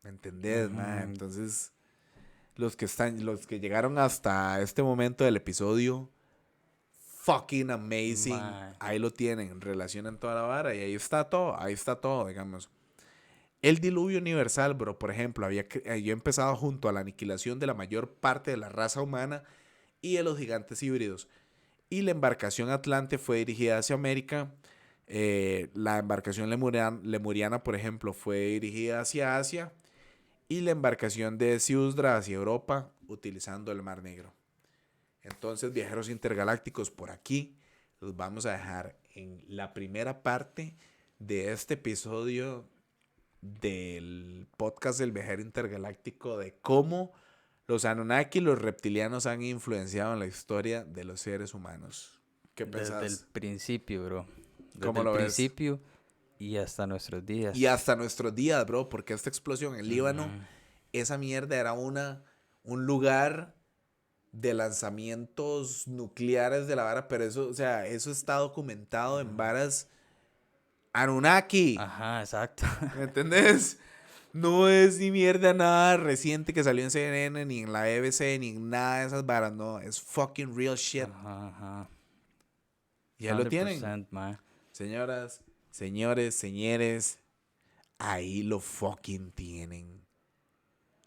¿Me entendés, man? Entonces, los que llegaron hasta este momento del episodio, fucking amazing. Man. Ahí lo tienen, relacionan toda la vara y ahí está todo, digamos. El diluvio universal, bro, por ejemplo, había empezado junto a la aniquilación de la mayor parte de la raza humana y de los gigantes híbridos. Y la embarcación Atlante fue dirigida hacia América. La embarcación lemuriana, por ejemplo, fue dirigida hacia Asia. Y la embarcación de Siusdra hacia Europa, utilizando el Mar Negro. Entonces, viajeros intergalácticos, por aquí los vamos a dejar en la primera parte de este episodio del podcast del viajero intergaláctico, de cómo los Anunnaki y los reptilianos han influenciado en la historia de los seres humanos. ¿Qué pensás? Desde el principio, bro. ¿Cómo Desde lo el ves? principio y hasta nuestros días. Y hasta nuestros días, bro, porque esta explosión en Líbano, Ujú. esa mierda era un lugar de lanzamientos nucleares de la vara, pero eso, o sea, eso está documentado en varas Anunnaki. Ajá, exacto. ¿Me entendés? No es ni mierda nada reciente que salió en CNN, ni en la BBC, ni en nada de esas varas, no. Es fucking real shit. Ajá. Ya lo tienen. 100%, man. Señoras, señores, señores, ahí lo fucking tienen.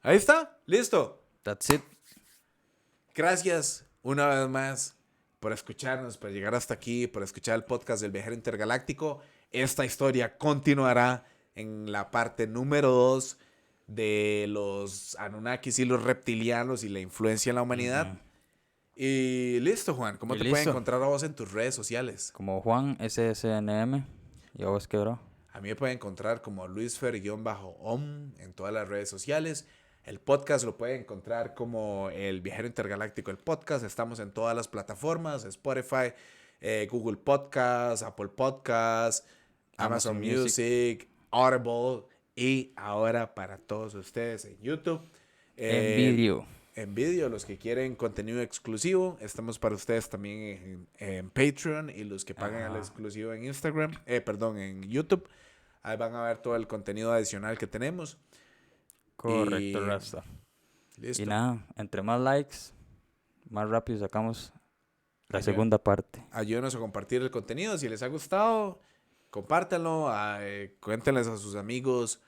Ahí está, listo. That's it. Gracias una vez más por escucharnos, por llegar hasta aquí, por escuchar el podcast del viajero intergaláctico. Esta historia continuará en la parte número 2 de los Anunnakis y los reptilianos y la influencia en la humanidad. Ujú. Y listo, Juan. ¿Cómo Y te pueden listo. encontrar a vos en tus redes sociales? Como Juan SSNM. ¿Y a vos qué, bro? A mí me pueden encontrar como luisfer_om en todas las redes sociales. El podcast lo pueden encontrar como El Viajero Intergaláctico, el podcast. Estamos en todas las plataformas, Spotify, Google Podcast, Apple Podcast, Amazon Music, Audible y ahora para todos ustedes en YouTube. En vídeo. En vídeo, los que quieren contenido exclusivo, estamos para ustedes también en Patreon y los que pagan el exclusivo en Instagram, en YouTube. Ahí van a ver todo el contenido adicional que tenemos. Correcto, Y- Rasta. Listo. Y nada, entre más likes, más rápido sacamos la Ayuda. segunda parte. Ayúdenos a compartir el contenido. Si les ha gustado, compártanlo. Cuéntenles a sus amigos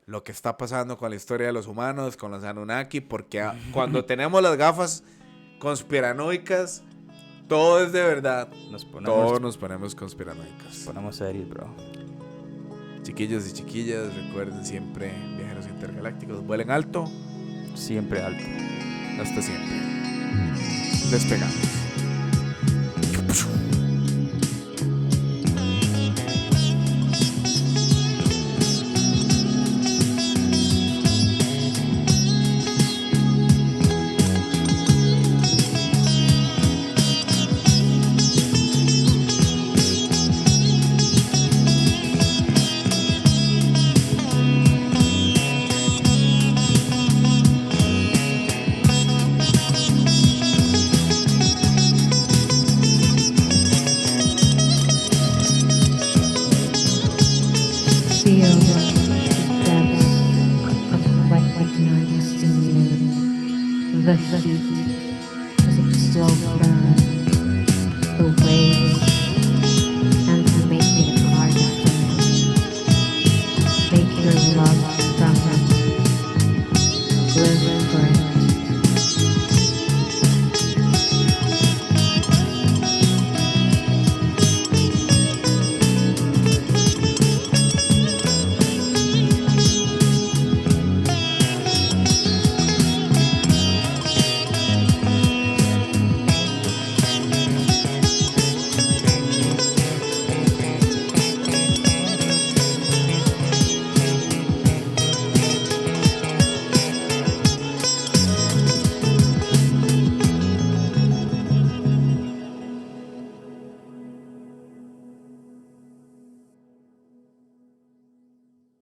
lo que está pasando con la historia de los humanos, con los Anunnaki, porque cuando tenemos las gafas conspiranoicas, todo es de verdad. Todos nos ponemos conspiranoicos. ponemos serios, bro. Chiquillos y chiquillas, recuerden siempre, viajeros intergalácticos, vuelen alto, Siempre alto. hasta siempre. Despegamos. Feel the depths of what ignites in you. The heat as it still burns, the waves, and to make it harder for me. Make your love from